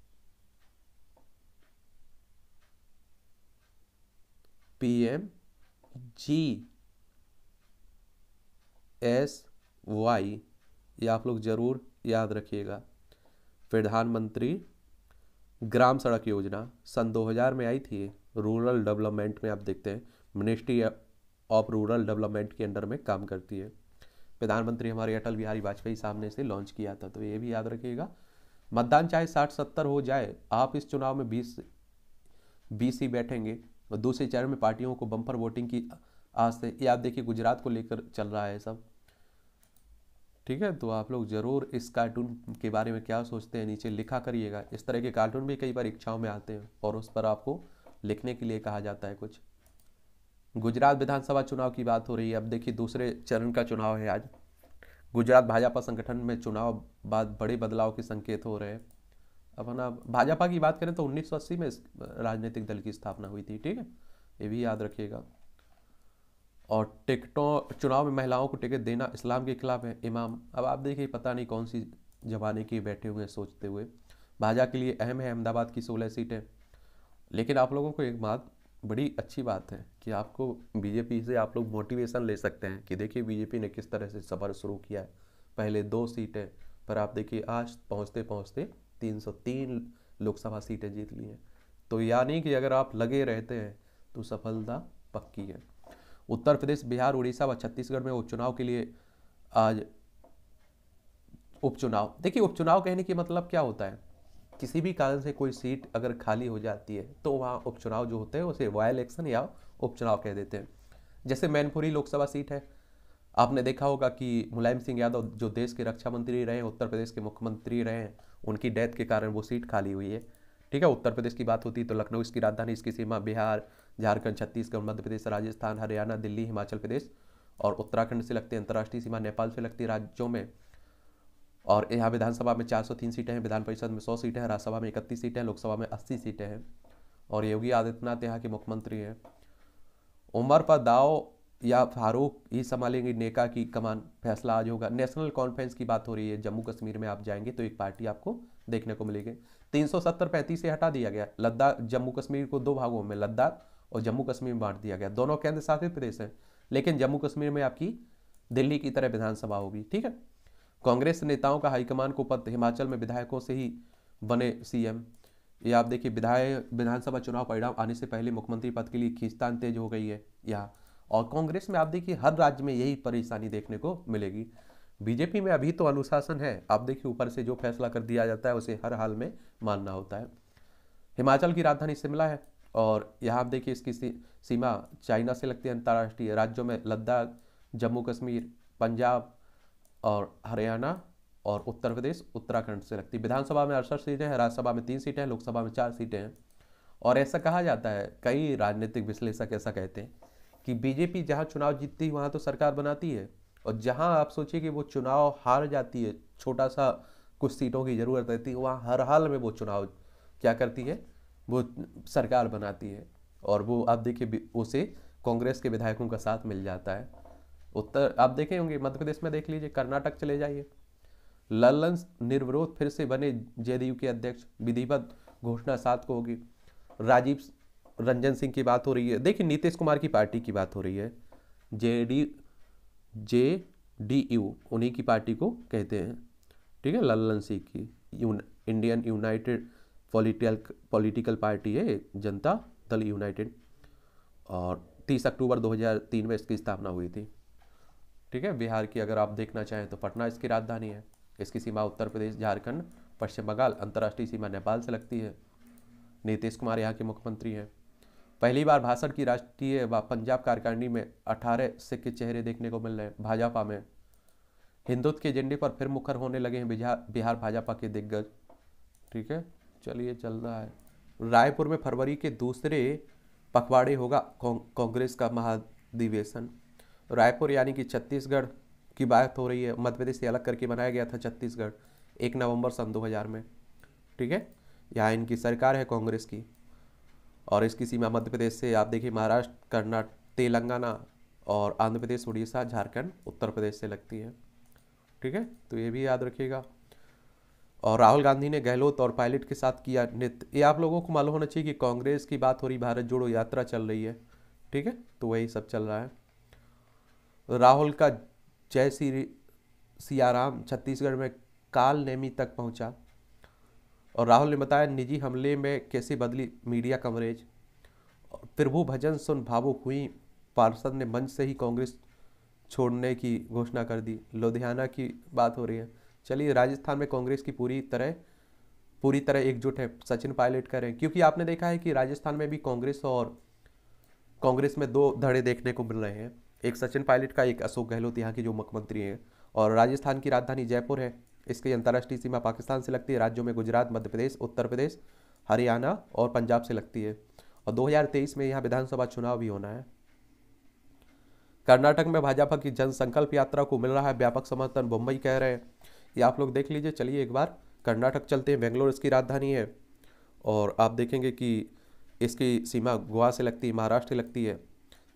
S1: PMGSY, ये आप लोग जरूर याद रखिएगा। प्रधानमंत्री ग्राम सड़क योजना सन 2000 में आई थी। रूरल डेवलपमेंट में आप देखते हैं मिनिस्ट्री ऑफ रूरल डेवलपमेंट के अंडर में काम करती है। प्रधानमंत्री हमारे अटल बिहारी वाजपेयी साहब ने इसे लॉन्च किया था, तो ये भी याद रखिएगा। मतदान चाहे 60-70 हो जाए, आप इस चुनाव में 20 ही बैठेंगे। और दूसरे चरण में पार्टियों को बम्पर वोटिंग की आस से, ये आप देखिए गुजरात को लेकर चल रहा है सब। ठीक है, तो आप लोग जरूर इस कार्टून के बारे में क्या सोचते हैं नीचे लिखा करिएगा। इस तरह के कार्टून भी कई बार इच्छाओं में आते हैं और उस पर आपको लिखने के लिए कहा जाता है कुछ। गुजरात विधानसभा चुनाव की बात हो रही है। अब देखिए दूसरे चरण का चुनाव है आज। गुजरात भाजपा संगठन में चुनाव बाद बड़े बदलाव के संकेत हो रहे हैं। अब ना भाजपा की बात करें तो 1980 में इस राजनीतिक दल की स्थापना हुई थी। ठीक है, ये भी याद रखिएगा। और टिकटों, चुनाव में महिलाओं को टिकट देना इस्लाम के खिलाफ है। इमाम, अब आप देखिए पता नहीं कौन सी जमाने के बैठे हुए सोचते हुए। भाजपा के लिए अहम है अहमदाबाद की 16 सीटें। लेकिन आप लोगों को एक बात, बड़ी अच्छी बात है कि आपको बीजेपी से आप लोग मोटिवेशन ले सकते हैं कि देखिए बीजेपी ने किस तरह से सफ़र शुरू किया है। पहले 2 सीटें पर आप देखिए आज पहुँचते पहुँचते 303 लोकसभा सीटें जीत ली हैं। तो यानी कि अगर आप लगे रहते हैं तो सफलता पक्की है। उत्तर प्रदेश, बिहार, उड़ीसा व छत्तीसगढ़ में उपचुनाव के लिए आज उपचुनाव, देखिए उपचुनाव कहने की मतलब क्या होता है, किसी भी कारण से कोई सीट अगर खाली हो जाती है तो वहाँ उपचुनाव जो होते हैं उसे वाई इलेक्शन या उपचुनाव कह देते हैं। जैसे मैनपुरी लोकसभा सीट है, आपने देखा होगा कि मुलायम सिंह यादव जो देश के रक्षा मंत्री रहे हैं, उत्तर प्रदेश के मुख्यमंत्री रहे हैं, उनकी डेथ के कारण वो सीट खाली हुई है। ठीक है, उत्तर प्रदेश की बात होती है तो लखनऊ इसकी राजधानी, इसकी सीमा बिहार, झारखंड, छत्तीसगढ़, मध्य प्रदेश, राजस्थान, हरियाणा, दिल्ली, हिमाचल प्रदेश और उत्तराखंड से लगती है। अंतर्राष्ट्रीय सीमा नेपाल से लगती है राज्यों में। और यहाँ विधानसभा में 403 सीटें हैं, विधान परिषद में 100 सीटें हैं, राज्यसभा में 31 सीटें हैं, लोकसभा में 80 सीटें हैं। और योगी आदित्यनाथ यहाँ के मुख्यमंत्री हैं। उमर पर दाव या फारूक ही संभालेंगे नेका की कमान, फैसला आज होगा। नेशनल कॉन्फ्रेंस की बात हो रही है, जम्मू कश्मीर में आप जाएंगे तो एक पार्टी आपको देखने को मिलेगी। 370-35 से हटा दिया गया, लद्दाख जम्मू कश्मीर को दो भागों में, लद्दाख और जम्मू कश्मीर में बांट दिया गया। दोनों केंद्र शासित प्रदेश हैं, लेकिन जम्मू कश्मीर में आपकी दिल्ली की तरह विधानसभा होगी। ठीक है, कांग्रेस नेताओं का हाईकमान को पद, हिमाचल में विधायकों से ही बने सीएम। ये आप देखिए, विधानसभा चुनाव परिणाम आने से पहले मुख्यमंत्री पद के लिए खींचतान तेज हो गई है यहाँ। और कांग्रेस में आप देखिए हर राज्य में यही परेशानी देखने को मिलेगी। बीजेपी में अभी तो अनुशासन है, आप देखिए ऊपर से जो फैसला कर दिया जाता है उसे हर हाल में मानना होता है। हिमाचल की राजधानी शिमला है और यहाँ आप देखिए इसकी सीमा चाइना से लगती है। अंतर्राष्ट्रीय राज्यों में लद्दाख, जम्मू कश्मीर, पंजाब और हरियाणा और उत्तर प्रदेश, उत्तराखंड से लगती है। विधानसभा में 68 सीटें हैं, राज्यसभा में 3 सीटें हैं, लोकसभा में 4 सीटें हैं। और ऐसा कहा जाता है, कई राजनीतिक विश्लेषक ऐसा कहते हैं कि बीजेपी जहां चुनाव जीतती है वहां तो सरकार बनाती है, और जहां आप सोचिए कि वो चुनाव हार जाती है, छोटा सा कुछ सीटों की जरूरत रहती है, वहां हर हाल में वो चुनाव क्या करती है, वो सरकार बनाती है। और वो आप देखिए उसे कांग्रेस के विधायकों का साथ मिल जाता है। उत्तर आप देखे होंगे, मध्य प्रदेश में देख लीजिए, कर्नाटक चले जाइए, लल्लन निर्विरोध फिर से बने जेडीयू के अध्यक्ष, विधिवत घोषणा 7 को होगी। राजीव रंजन सिंह की बात हो रही है, देखिए नीतीश कुमार की पार्टी की बात हो रही है, जेडीयू उन्हीं की पार्टी को कहते हैं। ठीक है, लल्लन सिंह की इंडियन यूनाइटेड पॉलिटिकल पार्टी है, जनता दल यूनाइटेड, और 30 अक्टूबर 2003 में इसकी स्थापना हुई थी। ठीक है, बिहार की अगर आप देखना चाहें तो पटना इसकी राजधानी है, इसकी सीमा उत्तर प्रदेश, झारखंड, पश्चिम बंगाल, अंतर्राष्ट्रीय सीमा नेपाल से लगती है। नीतीश कुमार यहाँ के मुख्यमंत्री हैं। पहली बार भाषण की राष्ट्रीय व पंजाब कार्यकारिणी में 18 सिख के चेहरे देखने को मिल रहे हैं। भाजपा में हिंदुत्व के एजेंडे पर फिर मुखर होने लगे हैं बिहार भाजपा के दिग्गज। ठीक है, चलिए चल रहा है। रायपुर में फरवरी के दूसरे पखवाड़े होगा कांग्रेस का महाधिवेशन। रायपुर यानी कि छत्तीसगढ़ की बात हो रही है, मध्य प्रदेश से अलग करके बनाया गया था छत्तीसगढ़ 1 नवंबर सन 2000 में। ठीक है, यहाँ इनकी सरकार है कांग्रेस की, और इसकी सीमा मध्य प्रदेश से आप देखिए महाराष्ट्र, कर्नाटक, तेलंगाना और आंध्र प्रदेश, उड़ीसा, झारखंड, उत्तर प्रदेश से लगती है। ठीक है, तो ये भी याद रखिएगा। और राहुल गांधी ने गहलोत और पायलट के साथ किया नृत्य। ये आप लोगों को मालूम होना चाहिए कि कांग्रेस की बात हो रही, भारत जोड़ो यात्रा चल रही है। ठीक है, तो वही सब चल रहा है। राहुल का जय श्री सियाराम छत्तीसगढ़ में काल नेमी तक पहुंचा, और राहुल ने बताया निजी हमले में कैसे बदली मीडिया कवरेज। प्रभु भजन सुन भावुक हुई, पार्षद ने मंच से ही कांग्रेस छोड़ने की घोषणा कर दी। लुधियाना की बात हो रही है। चलिए, राजस्थान में कांग्रेस की पूरी तरह एकजुट है, सचिन पायलट करें, क्योंकि आपने देखा है कि राजस्थान में भी कांग्रेस में दो धड़े देखने को मिल रहे हैं, एक सचिन पायलट का, एक अशोक गहलोत यहाँ के जो मुख्यमंत्री हैं। और राजस्थान की राजधानी जयपुर है, इसकी अंतर्राष्ट्रीय सीमा पाकिस्तान से लगती है, राज्यों में गुजरात, मध्य प्रदेश, उत्तर प्रदेश, हरियाणा और पंजाब से लगती है। और 2023 में यहाँ विधानसभा चुनाव भी होना है। कर्नाटक में भाजपा की जनसंकल्प यात्रा को मिल रहा है व्यापक समर्थन, मुंबई कह रहे हैं, ये आप लोग देख लीजिए। चलिए एक बार कर्नाटक चलते हैं, बेंगलोर इसकी राजधानी है, और आप देखेंगे कि इसकी सीमा गोवा से लगती है, महाराष्ट्र से लगती है,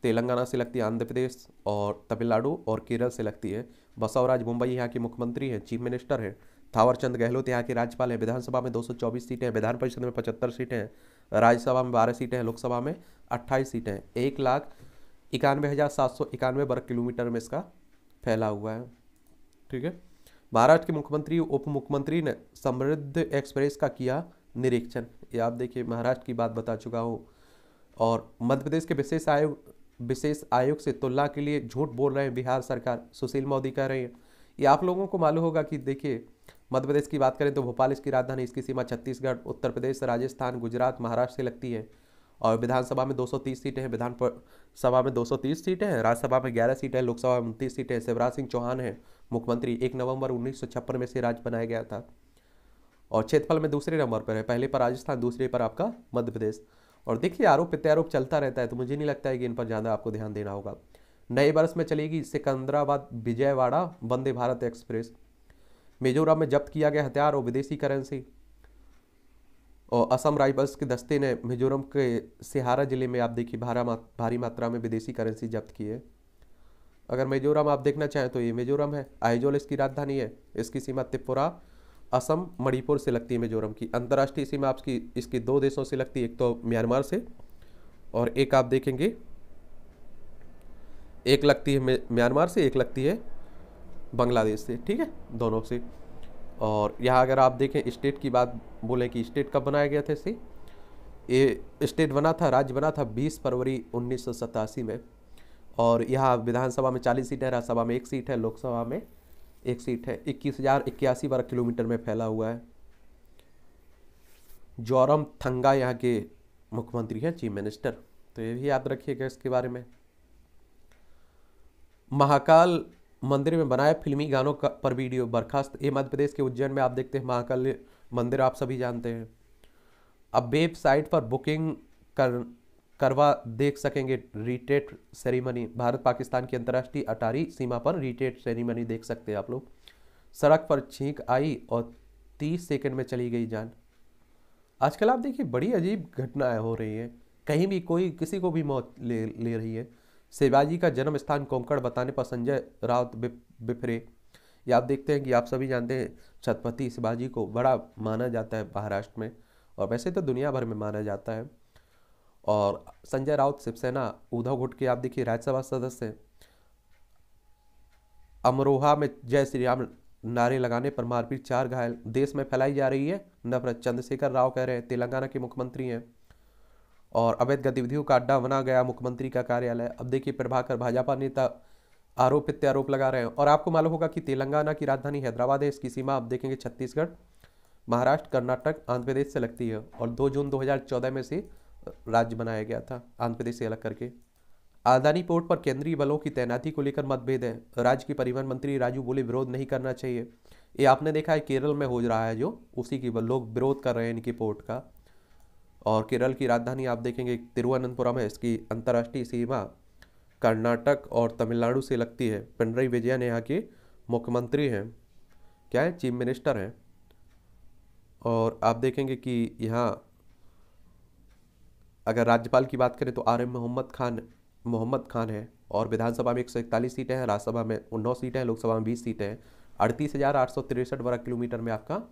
S1: तेलंगाना से लगती है, आंध्र प्रदेश और तमिलनाडु और केरल से लगती है। बसवराज मुंबई यहाँ के मुख्यमंत्री हैं, चीफ मिनिस्टर हैं। थावरचंद गहलोत यहाँ के राज्यपाल हैं। विधानसभा में 224 सीटें हैं, विधान परिषद में 75 सीटें हैं, राज्यसभा में 12 सीटें हैं, लोकसभा में 28 सीटें हैं। 1,91,791 वर्ग किलोमीटर में इसका फैला हुआ है। ठीक है, महाराष्ट्र के मुख्यमंत्री उप मुख्यमंत्री ने समृद्ध एक्सप्रेस का किया निरीक्षण। ये आप देखिए, महाराष्ट्र की बात बता चुका हूँ। और मध्य प्रदेश के विशेष आयोग विशेष आयोग से तुलना के लिए झूठ बोल रहे हैं बिहार सरकार, सुशील मोदी कह रहे हैं। ये आप लोगों को मालूम होगा कि देखिए, मध्य प्रदेश की बात करें तो भोपाल इसकी राजधानी, इसकी सीमा छत्तीसगढ़, उत्तर प्रदेश, राजस्थान, गुजरात, महाराष्ट्र से लगती है। और विधानसभा में 230 सीटें हैं, विधान सभा में 230 सीटें हैं, राज्यसभा में 11 सीटें हैं, लोकसभा में 29 सीटें हैं। शिवराज सिंह चौहान है मुख्यमंत्री, 1 नवंबर 1956 में से राज्य बनाया गया था। और क्षेत्रफल में दूसरे नंबर पर है, पहले पर राजस्थान, दूसरे पर आपका मध्य प्रदेश। और देखिए, आरोप प्रत्यारोप चलता रहता है, तो मुझे नहीं लगता है कि इन पर ज़्यादा आपको ध्यान देना होगा। नए वर्ष में चलेगी सिकंदराबाद विजयवाड़ा वंदे भारत एक्सप्रेस। मिजोरम में जब्त किया गया हथियार और विदेशी करेंसी। और असम राइफल्स के दस्ते ने मिजोरम के सिहारा जिले में आप देखिए भारी मात्रा में विदेशी करेंसी जब्त की है। अगर मिजोरम आप देखना चाहें तो ये मिजोरम है, आइजोल इसकी राजधानी है, इसकी सीमा त्रिपुरा, असम, मणिपुर से लगती है मिजोरम की। अंतर्राष्ट्रीय सीमा आपकी इसकी 2 देशों से लगती है, एक तो म्यांमार से और एक आप देखेंगे, एक लगती है म्यांमार से, एक लगती है बांग्लादेश से, ठीक है, दोनों से। और यहाँ अगर आप देखें स्टेट की बात बोले कि स्टेट कब बनाया गया था, इसे ये स्टेट बना था, राज्य बना था 20 फरवरी 1987 में। और यहाँ विधानसभा में 40 सीट है, राज्यसभा में 1 सीट है, लोकसभा में 1 सीट है। 21,081 वर्ग किलोमीटर में फैला हुआ है। जोरम थंगा यहाँ के मुख्यमंत्री हैं, चीफ मिनिस्टर, तो ये भी याद रखिएगा इसके बारे में। महाकाल मंदिर में बनाए फिल्मी गानों का पर वीडियो बर्खास्त। ये मध्य प्रदेश के उज्जैन में आप देखते हैं महाकाल मंदिर, आप सभी जानते हैं। अब वेबसाइट पर बुकिंग करवा देख सकेंगे रीटेट सेरेमनी। भारत पाकिस्तान की अंतर्राष्ट्रीय अटारी सीमा पर रीटेट सेरेमनी देख सकते हैं आप लोग। सड़क पर छींक आई और 30 सेकंड में चली गई जान। आजकल आप देखिए बड़ी अजीब घटनाएं हो रही हैं, कहीं भी कोई किसी को भी मौत ले रही है। शिवाजी का जन्म स्थान कोंकण बताने पर संजय राउत बिफरे। ये आप देखते हैं कि आप सभी जानते हैं छत्रपति शिवाजी को बड़ा माना जाता है महाराष्ट्र में, और वैसे तो दुनिया भर में माना जाता है। और संजय राउत शिवसेना, उद्धव घुटके आप देखिए राज्यसभा सदस्य हैं। अमरोहा में जय श्री राम नारे लगाने पर मारपीट, 4 घायल। देश में फैलाई जा रही है नफरत, चंद्रशेखर राव कह रहे हैं, तेलंगाना के मुख्यमंत्री हैं। और अवैध गतिविधियों का अड्डा बना गया मुख्यमंत्री का कार्यालय। अब देखिए प्रभाकर भाजपा नेता आरोप प्रत्यारोप लगा रहे हैं। और आपको मालूम होगा कि तेलंगाना की राजधानी हैदराबाद है, इसकी सीमा आप देखेंगे छत्तीसगढ़, महाराष्ट्र, कर्नाटक, आंध्र प्रदेश से लगती है। और 2 जून 2014 में से राज्य बनाया गया था आंध्र प्रदेश से अलग करके। आदानी पोर्ट पर केंद्रीय बलों की तैनाती को लेकर मतभेद है। राज्य के परिवहन मंत्री राजू बोले विरोध नहीं करना चाहिए। ये आपने देखा है केरल में हो रहा है, जो उसी की लोग विरोध कर रहे हैं इनकी पोर्ट का। और केरल की राजधानी आप देखेंगे तिरुवनंतपुरम है, इसकी अंतर्राष्ट्रीय सीमा कर्नाटक और तमिलनाडु से लगती है। पिनरई विजयन यहाँ के मुख्यमंत्री हैं, क्या है, चीफ मिनिस्टर हैं। और आप देखेंगे कि यहाँ अगर राज्यपाल की बात करें तो RM मोहम्मद खान है। और विधानसभा में 141 सीटें हैं, राज्यसभा में 9 सीटें हैं, लोकसभा में 20 सीटें हैं। 38,863 वर्ग किलोमीटर में आपका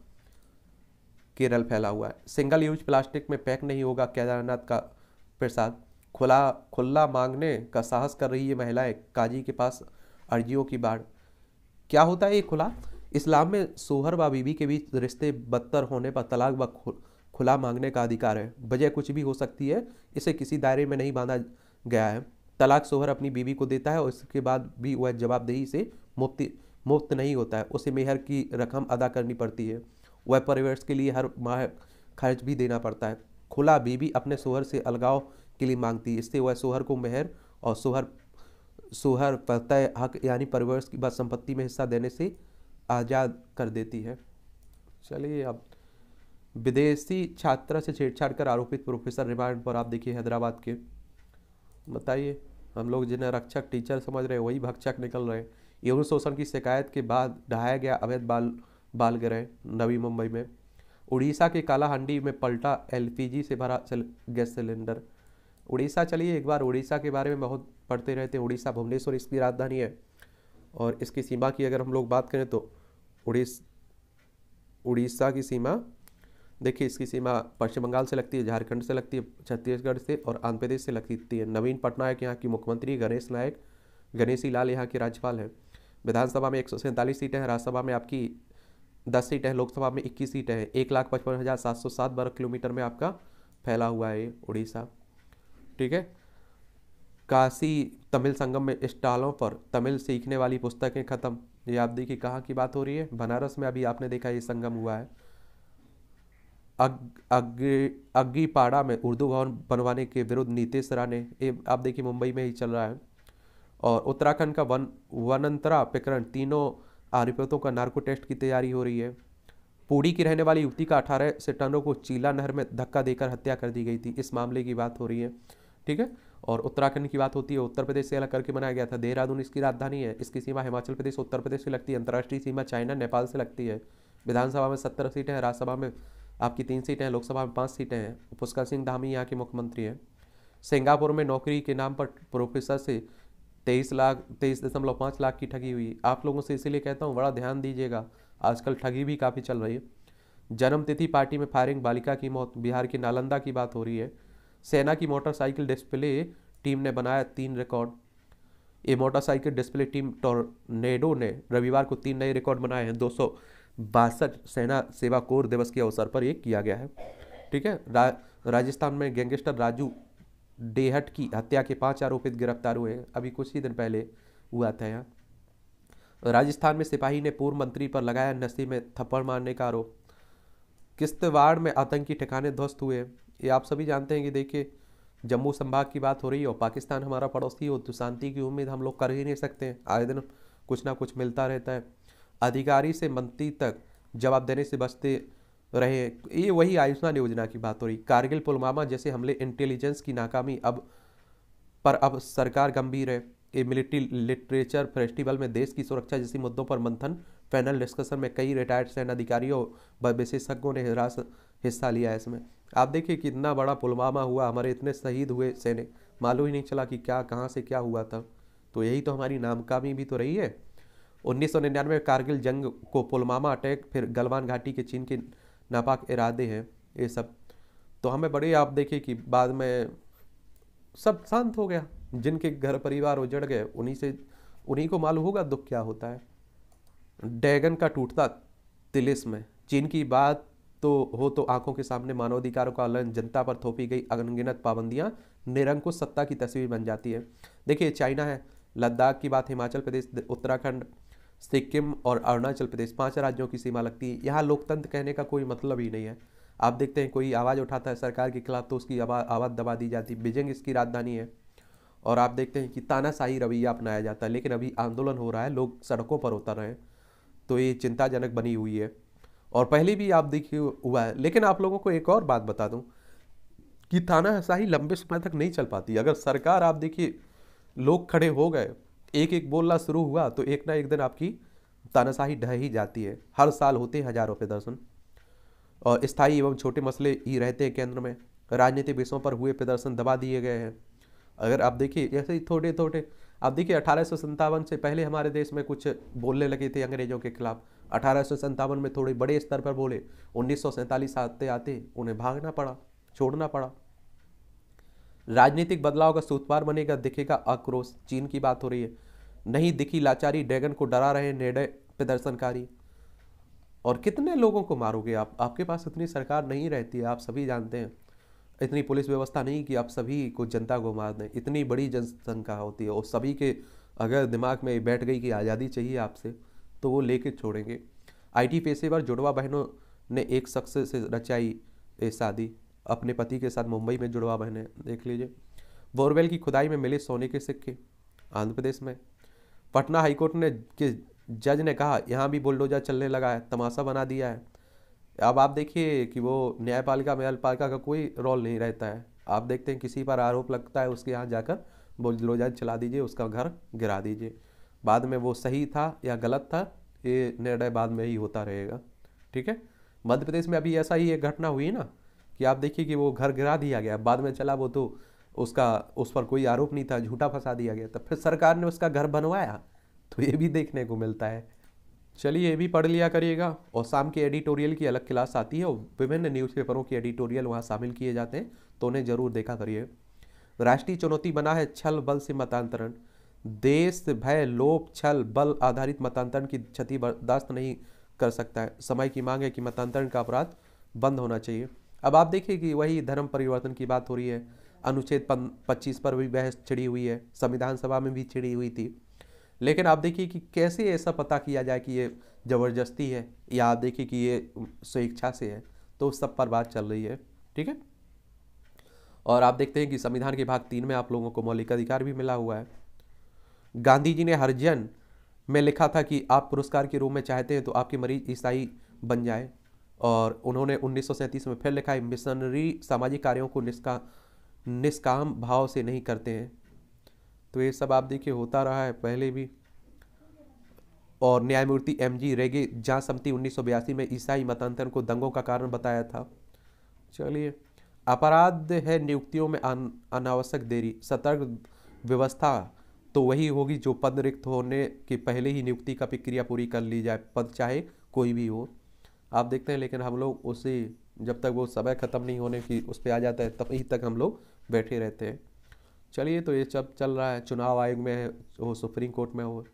S1: केरल फैला हुआ है। सिंगल यूज प्लास्टिक में पैक नहीं होगा केदारनाथ का प्रसाद। खुला मांगने का साहस कर रही है महिलाएं, काजी के पास अर्जियों की बाढ़। क्या होता है ये खुला? इस्लाम में सोहर व बीवी के बीच रिश्ते बदतर होने पर तलाक व खुला मांगने का अधिकार है। वजह कुछ भी हो सकती है, इसे किसी दायरे में नहीं बांधा गया है। तलाक सोहर अपनी बीवी को देता है और इसके बाद भी वह जवाबदेही से मुक्त नहीं होता है। उसे मेहर की रकम अदा करनी पड़ती है। वह परिवेश के लिए हर माह खर्च भी देना पड़ता है। खुला बीवी अपने सोहर से अलगाव के लिए मांगती है, इससे वह सोहर को मेहर और सोहर पर तय हक यानी परिवेश की बस संपत्ति में हिस्सा देने से आज़ाद कर देती है। चलिए, अब विदेशी छात्रा से छेड़छाड़ कर आरोपित प्रोफेसर रिमांड पर। आप देखिए हैदराबाद के, बताइए, हम लोग जिन्हें रक्षक टीचर समझ रहे हैं वही भक्षक निकल रहे हैं। यौन शोषण की शिकायत के बाद ढहाया गया अवैध बाल गृह नवी मुंबई में। उड़ीसा के कालाहांडी में पलटा LPG से भरा गैस सिलेंडर। उड़ीसा, चलिए एक बार उड़ीसा के बारे में बहुत पढ़ते रहते हैं। उड़ीसा भुवनेश्वर इसकी राजधानी है। और इसकी सीमा की अगर हम लोग बात करें तो उड़ीसा की सीमा देखिए, इसकी सीमा पश्चिम बंगाल से लगती है, झारखंड से लगती है, छत्तीसगढ़ से और आंध्र प्रदेश से लगती है। नवीन पटनायक यहाँ की मुख्यमंत्री, गणेशी लाल यहाँ के राज्यपाल हैं। विधानसभा में 147 सीटें हैं, राज्यसभा में आपकी 10 सीटें हैं, लोकसभा में 21 सीटें हैं। 1,55,707 वर्ग किलोमीटर में आपका फैला हुआ है ये उड़ीसा, ठीक है। काशी तमिल संगम में स्टॉलों पर तमिल सीखने वाली पुस्तकें खत्म। ये आप देखिए कहाँ की बात हो रही है, बनारस में अभी आपने देखा ये संगम हुआ है। अग्गीपाड़ा में उर्दू भवन बनवाने के विरुद्ध नीतीश राणे, ये आप देखिए मुंबई में ही चल रहा है। और उत्तराखंड का वनंतरा प्रकरण, तीनों आरोपियों का नार्को टेस्ट की तैयारी हो रही है। पुरी की रहने वाली युवती का 18 सितंबर को चीला नहर में धक्का देकर हत्या कर दी गई थी, इस मामले की बात हो रही है। ठीक है। और उत्तराखंड की बात होती है, उत्तर प्रदेश से अलग करके बनाया गया था। देहरादून इसकी राजधानी है, इसकी सीमा हिमाचल प्रदेश उत्तर प्रदेश से लगती है, अंतर्राष्ट्रीय सीमा चाइना नेपाल से लगती है। विधानसभा में 70 सीटें हैं, राज्यसभा में आपकी 3 सीटें हैं, लोकसभा में 5 सीटें हैं। पुष्कर सिंह धामी यहाँ के मुख्यमंत्री हैं। सिंगापुर में नौकरी के नाम पर प्रोफेसर से 23.5 लाख की ठगी हुई। आप लोगों से इसीलिए कहता हूँ बड़ा ध्यान दीजिएगा, आजकल ठगी भी काफ़ी चल रही है। जन्मतिथि पार्टी में फायरिंग, बालिका की मौत, बिहार की नालंदा की बात हो रही है। सेना की मोटरसाइकिल डिस्प्ले टीम ने बनाया 3 रिकॉर्ड। ये मोटरसाइकिल डिस्प्ले टीम टॉर्नेडो ने रविवार को 3 नए रिकॉर्ड बनाए हैं। 262 सेना सेवा कोर दिवस के अवसर पर ये किया गया है। ठीक है। राजस्थान में गैंगस्टर राजू डेहट की हत्या के 5 आरोपित गिरफ्तार हुए हैं, अभी कुछ ही दिन पहले हुआ था यहाँ। राजस्थान में सिपाही ने पूर्व मंत्री पर लगाया नशे में थप्पड़ मारने का आरोप। किश्तवाड़ में आतंकी ठिकाने ध्वस्त हुए। ये आप सभी जानते हैं कि देखिए जम्मू संभाग की बात हो रही है और पाकिस्तान हमारा पड़ोसी हो तो शांति की उम्मीद हम लोग कर ही नहीं सकते हैं। आए दिन कुछ ना कुछ मिलता रहता है। अधिकारी से मंत्री तक जवाब देने से बचते रहे। ये वही आयुष्मान योजना की बात हो रही। कारगिल पुलवामा जैसे हमले, इंटेलिजेंस की नाकामी, अब सरकार गंभीर है। ये मिलिट्री लिटरेचर फेस्टिवल में देश की सुरक्षा जैसी मुद्दों पर मंथन, पैनल डिस्कशन में कई रिटायर्ड सेना अधिकारियों व विशेषज्ञों ने हिस्सा लिया है इसमें। आप देखिए कितना बड़ा पुलवामा हुआ, हमारे इतने शहीद हुए सैनिक, मालूम ही नहीं चला कि क्या कहाँ से क्या हुआ था। तो यही तो हमारी नाकामी भी तो रही है। 1999 में कारगिल जंग को पुलवामा अटैक, फिर गलवान घाटी के चीन के नापाक इरादे हैं ये सब। तो हमें बड़े आप देखिए कि बाद में सब शांत हो गया। जिनके घर परिवार उजड़ गए उन्हीं को मालूम होगा दुख क्या होता है। डैगन का टूटता तिलिस्म, चीन की बात तो आंखों के सामने मानवाधिकारों का उल्लंघन, जनता पर थोपी गई अनगिनत पाबंदियां निरंकुश सत्ता की तस्वीर बन जाती है। देखिए चाइना है, लद्दाख की बात हिमाचल प्रदेश, उत्तराखंड, सिक्किम और अरुणाचल प्रदेश 5 राज्यों की सीमा लगती है। यहाँ लोकतंत्र कहने का कोई मतलब ही नहीं है। आप देखते हैं कोई आवाज़ उठाता है सरकार के खिलाफ तो उसकी आवाज़ दबा दी जाती है। बीजिंग इसकी राजधानी है। और आप देखते हैं कि तानाशाही रवैया अपनाया जाता है। लेकिन अभी आंदोलन हो रहा है, लोग सड़कों पर उतर रहे हैं, तो ये चिंताजनक बनी हुई है। और पहले भी आप देखिए हुआ है। लेकिन आप लोगों को एक और बात बता दूं कि तानाशाही लंबे समय तक नहीं चल पाती। अगर सरकार, आप देखिए लोग खड़े हो गए, एक एक बोलना शुरू हुआ तो एक ना एक दिन आपकी तानाशाही ढह ही जाती है। हर साल होते हैं हजारों प्रदर्शन और स्थायी एवं छोटे मसले ही रहते हैं केंद्र में। राजनीतिक विषयों पर हुए प्रदर्शन दबा दिए गए हैं। अगर आप देखिए ऐसे ही थोड़े थोड़े, आप देखिए 1857 से पहले हमारे देश में कुछ बोलने लगे थे अंग्रेजों के खिलाफ। 1857 में थोड़े बड़े स्तर पर बोले। 1947 आते आते उन्हें भागना पड़ा, छोड़ना पड़ा। राजनीतिक बदलाव का सूत्रधार बनेगा, दिखेगा आक्रोश। चीन की बात हो रही है, नहीं दिखी लाचारी, ड्रैगन को डरा रहे निर्दय प्रदर्शनकारी। और कितने लोगों को मारोगे आप? आपके पास इतनी सरकार नहीं रहती है, आप सभी जानते हैं। इतनी पुलिस व्यवस्था नहीं कि आप सभी को, जनता को मार दें। इतनी बड़ी जनसंख्या होती है और सभी के अगर दिमाग में बैठ गई कि आज़ादी चाहिए आपसे तो वो लेके छोड़ेंगे। IT पेशेवर जुड़वा बहनों ने एक शख्स से रचाई शादी, अपने पति के साथ मुंबई में जुड़वा बहनें, देख लीजिए। बोरवेल की खुदाई में मिले सोने के सिक्के आंध्र प्रदेश में। पटना हाईकोर्ट ने के जज ने कहा यहाँ भी बुलडोजर चलने लगा है, तमाशा बना दिया है। अब आप देखिए कि वो न्यायपालिका न्यायपालिका का कोई रोल नहीं रहता है। आप देखते हैं किसी पर आरोप लगता है, उसके यहाँ जाकर बुलडोजर चला दीजिए, उसका घर गिरा दीजिए। बाद में वो सही था या गलत था ये निर्णय बाद में ही होता रहेगा। ठीक है। मध्य प्रदेश में अभी ऐसा ही एक घटना हुई ना कि आप देखिए कि वो घर गिरा दिया गया, बाद में चला वो तो उस पर कोई आरोप नहीं था, झूठा फंसा दिया गया, तब फिर सरकार ने उसका घर बनवाया। तो ये भी देखने को मिलता है। चलिए ये भी पढ़ लिया करिएगा। और शाम के एडिटोरियल की अलग क्लास आती है और विभिन्न न्यूज़पेपरों के एडिटोरियल वहाँ शामिल किए जाते हैं, तो उन्हें जरूर देखा करिए। राष्ट्रीय चुनौती बना है छल बल से मतांतरण। देश भय लोभ छल बल आधारित मतांतरण की क्षति बर्दाश्त नहीं कर सकता है। समय की मांग है कि मतांतरण का अपराध बंद होना चाहिए। अब आप देखिए कि वही धर्म परिवर्तन की बात हो रही है। अनुच्छेद 25 पर भी बहस छिड़ी हुई है, संविधान सभा में भी छिड़ी हुई थी। लेकिन आप देखिए कि कैसे ऐसा पता किया जाए कि ये ज़बरदस्ती है या आप देखिए कि ये स्वेच्छा से है, तो उस सब पर बात चल रही है। ठीक है। और आप देखते हैं कि संविधान के भाग 3 में आप लोगों को मौलिक अधिकार भी मिला हुआ है। गांधी जी ने हरिजन में लिखा था कि आप पुरस्कार के रूप में चाहते हैं तो आपके मरीज ईसाई बन जाए। और उन्होंने 1937 में फिर लिखा है, मिशनरी सामाजिक कार्यों को निष्काम भाव से नहीं करते हैं। तो ये सब आप देखिए होता रहा है पहले भी। और न्यायमूर्ति MG रेगे जांच समिति 1982 में ईसाई मतांतरण को दंगों का कारण बताया था। चलिए, अपराध है नियुक्तियों में अनावश्यक देरी, सतर्क व्यवस्था तो वही होगी जो पद रिक्त होने के पहले ही नियुक्ति का प्रक्रिया पूरी कर ली जाए, पद चाहे कोई भी हो। आप देखते हैं लेकिन हम लोग उसे जब तक वो समय ख़त्म नहीं होने की उस पर आ जाता है तभी तक हम लोग बैठे रहते हैं। चलिए, तो ये सब चल रहा है, चुनाव आयोग में हो, सुप्रीम कोर्ट में हो।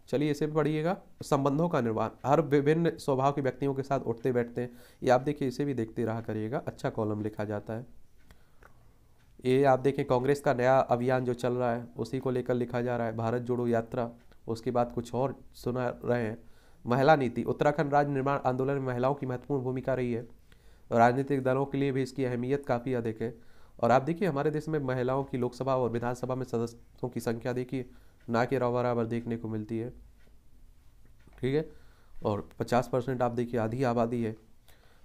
S1: चलिए इसे भी पढ़िएगा। संबंधों का निर्माण, हर विभिन्न स्वभाव के व्यक्तियों के साथ उठते बैठते हैं, ये आप देखिए, इसे भी देखते रहा करिएगा, अच्छा कॉलम लिखा जाता है। ये आप देखें कांग्रेस का नया अभियान जो चल रहा है उसी को लेकर लिखा जा रहा है, भारत जोड़ो यात्रा। उसके बाद कुछ और सुना रहे हैं, महिला नीति, उत्तराखंड राज्य निर्माण आंदोलन में महिलाओं की महत्वपूर्ण भूमिका रही है। राजनीतिक दलों के लिए भी इसकी अहमियत काफ़ी अधिक है। और आप देखिए हमारे देश में महिलाओं की लोकसभा और विधानसभा में सदस्यों की संख्या देखिए ना के बराबर देखने को मिलती है। ठीक है। और 50% आप देखिए आधी आबादी है।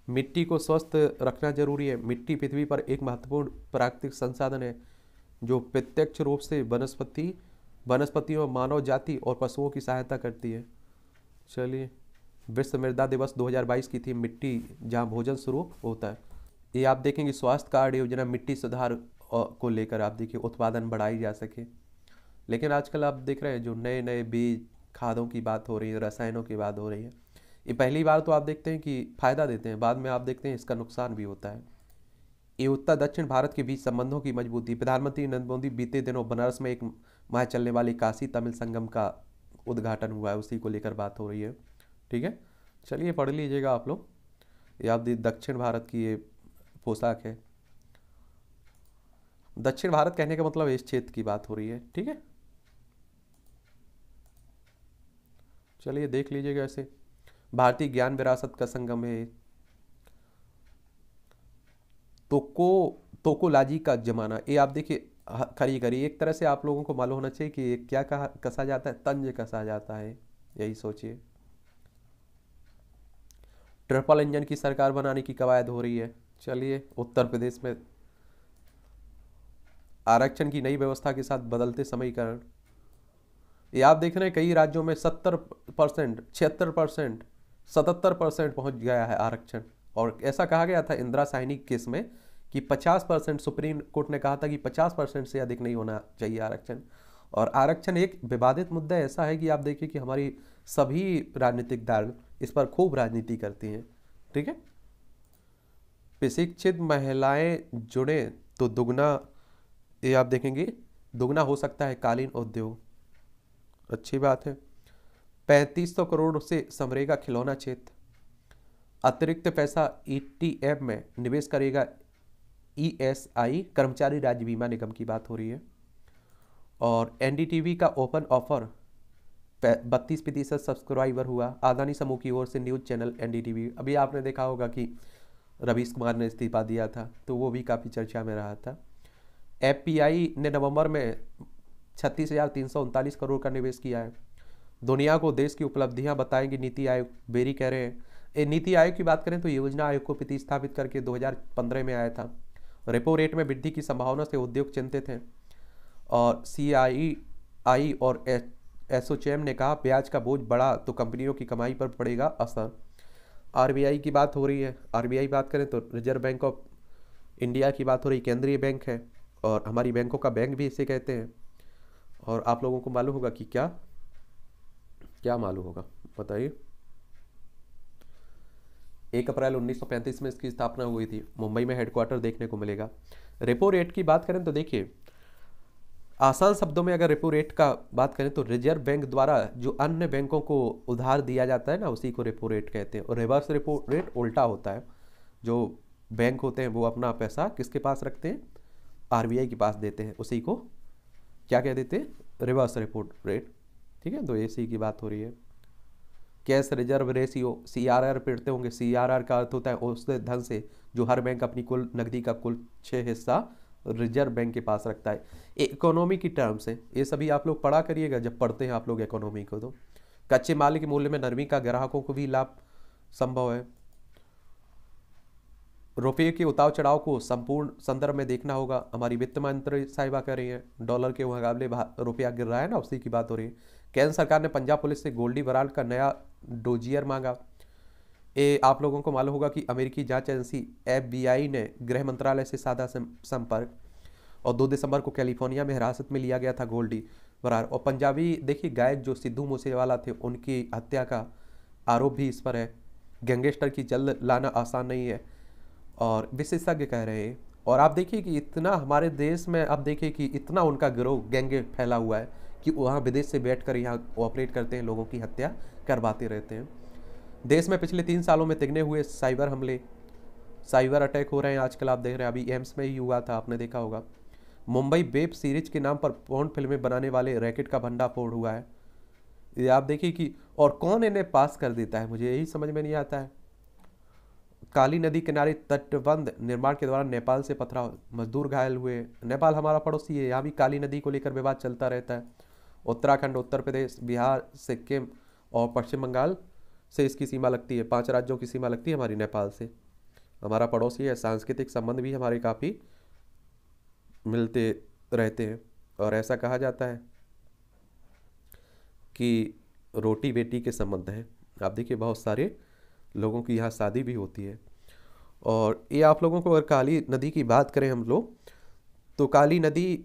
S1: मिट्टी को स्वस्थ रखना जरूरी है। मिट्टी पृथ्वी पर एक महत्वपूर्ण प्राकृतिक संसाधन है जो प्रत्यक्ष रूप से वनस्पतियों, मानव जाति और पशुओं की सहायता करती है। चलिए, विश्व मृदा दिवस 2022 की थी मिट्टी जहाँ भोजन शुरू होता है। ये आप देखेंगे स्वास्थ्य कार्ड योजना मिट्टी सुधार को लेकर आप देखिए उत्पादन बढ़ाई जा सके। लेकिन आजकल आप देख रहे हैं जो नए नए बीज खादों की बात हो रही है, रसायनों की बात हो रही है, ये पहली बार तो आप देखते हैं कि फ़ायदा देते हैं, बाद में आप देखते हैं इसका नुकसान भी होता है। ये उत्तर दक्षिण भारत के बीच संबंधों की मजबूती, प्रधानमंत्री नरेंद्र मोदी बीते दिनों बनारस में एक माह चलने वाली काशी तमिल संगम का उद्घाटन हुआ है, उसी को लेकर बात हो रही है। ठीक है। चलिए पढ़ लीजिएगा आप लोग। ये आप दक्षिण भारत की ये पोशाक है। दक्षिण भारत कहने का मतलब इस क्षेत्र की बात हो रही है। ठीक है। चलिए देख लीजिएगा ऐसे। भारतीय ज्ञान विरासत का संगम है। तोकोलाजी का जमाना, ये आप देखिए खरी खरी एक तरह से आप लोगों को मालूम होना चाहिए कि ये क्या कसा जाता है, तंज कसा जाता है, यही सोचिए। ट्रिपल इंजन की सरकार बनाने की कवायद हो रही है। चलिए, उत्तर प्रदेश में आरक्षण की नई व्यवस्था के साथ बदलते समीकरण, ये आप देख रहे हैं कई राज्यों में 70%, 76%, 77% पहुंच गया है आरक्षण। और ऐसा कहा गया था इंदिरा साहनी केस में कि 50%, सुप्रीम कोर्ट ने कहा था कि 50% से अधिक नहीं होना चाहिए आरक्षण। और आरक्षण एक विवादित मुद्दा ऐसा है कि आप देखिए कि हमारी सभी राजनीतिक दल इस पर खूब राजनीति करती हैं। ठीक है। प्रशिक्षित महिलाएं जुड़े तो दुगना, ये आप देखेंगे दुगना हो सकता है कालीन उद्योग, अच्छी बात है। 3500 करोड़ से समरेगा खिलौना क्षेत्र। अतिरिक्त पैसा ETF में निवेश करेगा ESI, कर्मचारी राज्य बीमा निगम की बात हो रही है। और NDTV का ओपन ऑफर 32% सब्सक्राइबर हुआ, अदानी समूह की ओर से न्यूज चैनल NDTV। अभी आपने देखा होगा कि रवीश कुमार ने इस्तीफा दिया था तो वो भी काफ़ी चर्चा में रहा था। FPI ने नवंबर में 36,339 करोड़ का निवेश किया है। दुनिया को देश की उपलब्धियां बताएंगे नीति आयोग, बेरी कह रहे हैं। नीति आयोग की बात करें तो योजना आयोग को प्रतिस्थापित करके 2015 में आया था। रेपो रेट में वृद्धि की संभावना से उद्योग चिंतित हैं। और CII और एसोचैम ने कहा ब्याज का बोझ बढ़ा तो कंपनियों की कमाई पर पड़ेगा असर। RBI की बात हो रही है। RBI बात करें तो रिजर्व बैंक ऑफ इंडिया की बात हो रही, केंद्रीय बैंक है और हमारी बैंकों का बैंक भी इसे कहते हैं। और आप लोगों को मालूम होगा कि क्या मालूम होगा बताइए। 1 अप्रैल 1935 में इसकी स्थापना हुई थी। मुंबई में हेडक्वार्टर देखने को मिलेगा। रेपो रेट की बात करें तो देखिए, आसान शब्दों में अगर रेपो रेट का बात करें तो रिजर्व बैंक द्वारा जो अन्य बैंकों को उधार दिया जाता है ना, उसी को रेपो रेट कहते हैं। और रिवर्स रेपो रेट उल्टा होता है। जो बैंक होते हैं वो अपना पैसा किसके पास रखते हैं, आरबीआई के पास देते हैं, उसी को क्या कह देते हैं, रिवर्स रेपो रेट। ठीक है, तो इसी की बात हो रही है। कैश रिजर्व रेशियो CRR पढ़ते होंगे, CRR का अर्थ होता है उस धन से जो हर बैंक अपनी कुल नकदी का कुल 6 हिस्सा रिजर्व बैंक के पास रखता है। इकोनॉमी की टर्म से ये सभी आप लोग पढ़ा करिएगा जब पढ़ते हैं आप लोग इकोनॉमी को। तो कच्चे माल के मूल्य में नरमी का ग्राहकों को भी लाभ संभव है। रुपये के उतार चढ़ाव को संपूर्ण संदर्भ में देखना होगा। हमारी वित्त मंत्री साहिबा कह रही है डॉलर के मुकाबले रुपया गिर रहा है ना, उसी की बात हो रही है। केंद्र सरकार ने पंजाब पुलिस से गोल्डी बराड का नया डोजियर मांगा। ये आप लोगों को मालूम होगा कि अमेरिकी जांच एजेंसी FBI ने गृह मंत्रालय से साधा संपर्क, और 2 दिसंबर को कैलिफोर्निया में हिरासत में लिया गया था गोल्डी बराड। और पंजाबी देखिए गायक जो सिद्धू मूसेवाला थे उनकी हत्या का आरोप भी इस पर है। गैंगस्टर की जल्द लाना आसान नहीं है और विशेषज्ञ कह रहे हैं। और आप देखिए कि इतना हमारे देश में, आप देखिए कि इतना उनका गिरोह गैंग फैला हुआ है कि वहाँ विदेश से बैठकर यहाँ ऑपरेट करते हैं, लोगों की हत्या करवाते रहते हैं। देश में पिछले 3 सालों में तिगने हुए साइबर हमले, साइबर अटैक हो रहे हैं आजकल, आप देख रहे हैं। अभी एम्स में ही हुआ था, आपने देखा होगा। मुंबई वेब सीरीज के नाम पर पोर्न फिल्में बनाने वाले रैकेट का भंडाफोड़ हुआ है। ये आप देखिए कि, और कौन इन्हें पास कर देता है, मुझे यही समझ में नहीं आता है। काली नदी किनारे तटबंध निर्माण के दौरान नेपाल से पथराव, मजदूर घायल हुए। नेपाल हमारा पड़ोसी है, यहाँ भी काली नदी को लेकर विवाद चलता रहता है। उत्तराखंड, उत्तर प्रदेश, बिहार, सिक्किम और पश्चिम बंगाल से इसकी सीमा लगती है। 5 राज्यों की सीमा लगती है हमारी नेपाल से। हमारा पड़ोसी है, सांस्कृतिक संबंध भी हमारे काफ़ी मिलते रहते हैं। और ऐसा कहा जाता है कि रोटी बेटी के संबंध हैं। आप देखिए बहुत सारे लोगों की यहाँ शादी भी होती है। और ये आप लोगों को अगर काली नदी की बात करें हम लोग, तो काली नदी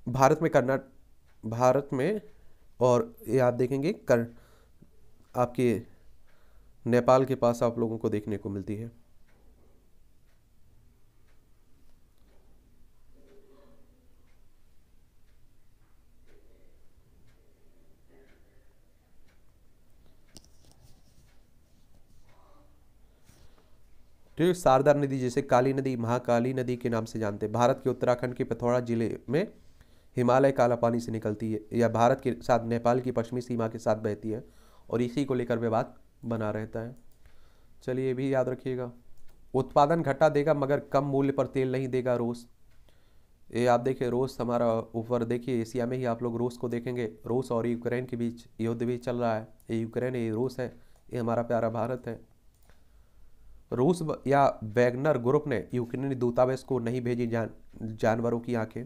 S1: भारत में, और ये आप देखेंगे आपके नेपाल के पास आप लोगों को देखने को मिलती है। तो शारदा नदी, जैसे काली नदी महाकाली नदी के नाम से जानते हैं, भारत के उत्तराखंड के पिथौरा जिले में हिमालय काला पानी से निकलती है। यह भारत के साथ नेपाल की पश्चिमी सीमा के साथ बहती है और इसी को लेकर विवाद बना रहता है। चलिए ये भी याद रखिएगा। उत्पादन घटा देगा मगर कम मूल्य पर तेल नहीं देगा रूस। ये आप देखिए रूस हमारा ऊपर, देखिए एशिया में ही आप लोग रूस को देखेंगे। रूस और यूक्रेन के बीच युद्ध भी चल रहा है। ये यूक्रेन है, ये रूस है, ये हमारा प्यारा भारत है। रूस या वैगनर ग्रुप ने यूक्रेनी दूतावास को नहीं भेजी जानवरों की आंखें।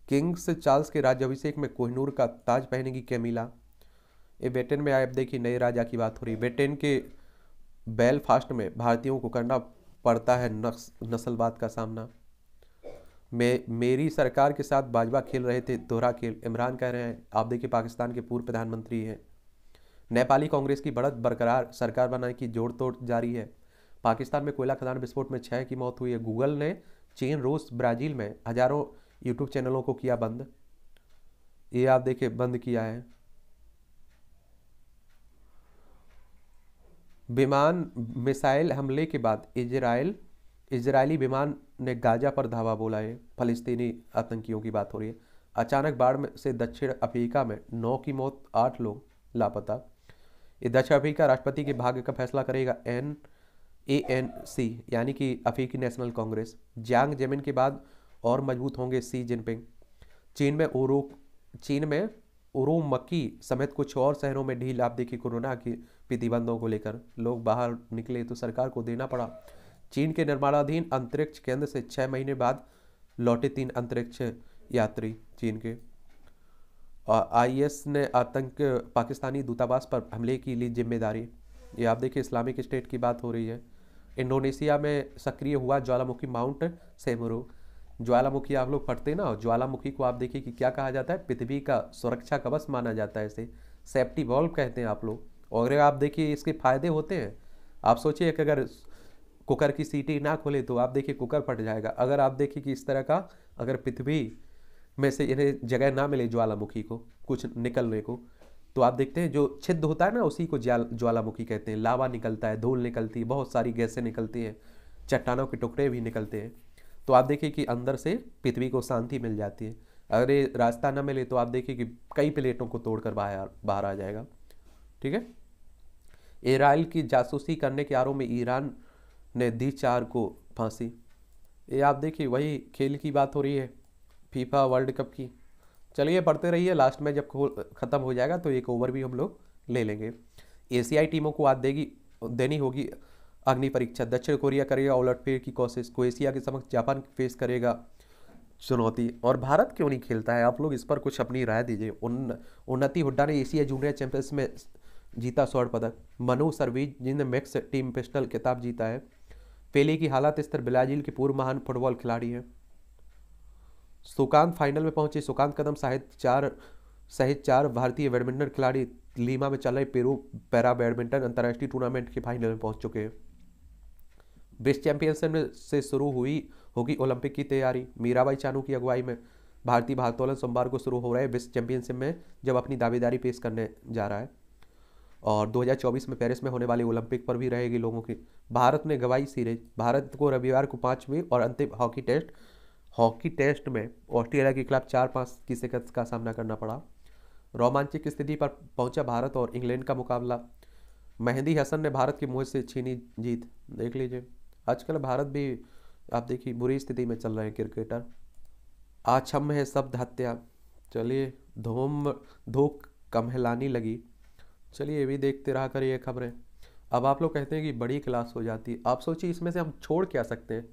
S1: किंग्स चार्ल्स के राज्याभिषेक में कोहिनूर का ताज पहनेगी कैमिला। ये ब्रिटेन में आप देखिए नए राजा की बात हो रही है। ब्रिटेन के बेलफास्ट में भारतीयों को करना पड़ता है नस्लवाद का सामना। मेरी सरकार के साथ बाजवा खेल रहे थे, दोहरा खेल, इमरान कह रहे हैं। आप देखिए पाकिस्तान के पूर्व प्रधानमंत्री हैं। नेपाली कांग्रेस की बढ़त बरकरार, सरकार बनाने की जोड़ तोड़ जारी है। पाकिस्तान में कोयला खदान विस्फोट में 6 की मौत हुई है। गूगल ने चीन, रूस, ब्राजील में हजारों यूट्यूब चैनलों को किया बंद। ये आप देखिए बंद किया है। विमान मिसाइल हमले के बाद इजरायली विमान ने गाजा पर धावा बोला है। फलस्तीनी आतंकियों की बात हो रही है। अचानक बाढ़ में से दक्षिण अफ्रीका में 9 की मौत, 8 लोग लापता। ये दक्षिण अफ्रीका राष्ट्रपति के भाग्य का फैसला करेगा ANC यानी कि अफ्रीकी नेशनल कांग्रेस। जियांग जेमिन के बाद और मजबूत होंगे शी जिनपिंग। चीन में उरुमकी समेत कुछ और शहरों में ढील। आप देखिए कोरोना की प्रतिबंधों को लेकर लोग बाहर निकले तो सरकार को देना पड़ा। चीन के निर्माणाधीन अंतरिक्ष केंद्र से 6 महीने बाद लौटे 3 अंतरिक्ष यात्री चीन के। IS ने पाकिस्तानी दूतावास पर हमले की ली जिम्मेदारी। ये आप देखिए इस्लामिक स्टेट की बात हो रही है। इंडोनेशिया में सक्रिय हुआ ज्वालामुखी माउंट सेमेरू। ज्वालामुखी आप लोग पढ़ते ना, ज्वालामुखी को आप देखिए कि क्या कहा जाता है, पृथ्वी का सुरक्षा कवच माना जाता है। इसे सेफ्टी वॉल्व कहते हैं आप लोग। और अगर आप देखिए इसके फायदे होते हैं। आप सोचिए कि अगर कुकर की सीटी ना खोले तो आप देखिए कुकर फट जाएगा। अगर आप देखिए कि इस तरह का अगर पृथ्वी में से इन्हें जगह ना मिले ज्वालामुखी को कुछ निकलने को, तो आप देखते हैं जो छिद्र होता है ना उसी को ज्वालामुखी कहते हैं। लावा निकलता है, धूल निकलती है, बहुत सारी गैसें निकलती हैं, चट्टानों के टुकड़े भी निकलते हैं। तो आप देखिए कि अंदर से पृथ्वी को शांति मिल जाती है। अगर ये रास्ता न मिले तो आप देखिए कि कई प्लेटों को तोड़कर बाहर बाहर आ जाएगा। ठीक है। इसराइल की जासूसी करने के आरोप में ईरान ने दी 4 को फांसी। ये आप देखिए वही खेल की बात हो रही है, फीफा वर्ल्ड कप की। चलिए पढ़ते रहिए, लास्ट में जब ख़त्म हो जाएगा तो एक ओवर भी हम लोग ले लेंगे। एशियाई टीमों को आज देनी होगी अग्नि परीक्षा। दक्षिण कोरिया करेगा उलटफेर की कोशिश। क्रोएशिया के समक्ष जापान फेस करेगा चुनौती। और भारत क्यों नहीं खेलता है, आप लोग इस पर कुछ अपनी राय दीजिए। उन्नति हुड्डा ने एशिया जूनियर चैंपियंस में जीता स्वर्ण पदक। मनु सरवीज जिन्होंने मिक्स टीम पिस्टल खिताब जीता है। पेले की हालत स्थिर, ब्राजील के पूर्व महान फुटबॉल खिलाड़ी हैं। सुकांत फाइनल में पहुंचे। सुकांत कदम सहित 4 भारतीय बैडमिंटन खिलाड़ी लीमा में चल रहे पेरू पैरा बैडमिंटन अंतर्राष्ट्रीय टूर्नामेंट के फाइनल में पहुंच चुके हैं। विश्व चैंपियनशिप से शुरू होगी ओलंपिक की तैयारी। मीराबाई चानू की अगुवाई में भारतीय भारोत्तोलन सोमवार को शुरू हो रहे विश्व चैंपियनशिप में जब अपनी दावेदारी पेश करने जा रहा है। और 2024 में पेरिस में होने वाले ओलंपिक पर भी रहेगी लोगों की। भारत ने गंवाई सीरीज। भारत को रविवार को 5वें और अंतिम हॉकी टेस्ट में ऑस्ट्रेलिया के खिलाफ 4-5 की शिकस्त का सामना करना पड़ा। रोमांचक स्थिति पर पहुंचा भारत और इंग्लैंड का मुकाबला। मेहंदी हसन ने भारत के मुंह से छीनी जीत। देख लीजिए आजकल भारत भी आप देखिए बुरी स्थिति में चल रहे हैं क्रिकेटर। आछम है शब्द हत्या। चलिए धूप कमहलानी लगी। चलिए ये भी देखते रहा करिए खबरें। अब आप लोग कहते हैं कि बड़ी क्लास हो जाती है, आप सोचिए इसमें से हम छोड़ क्या सकते हैं।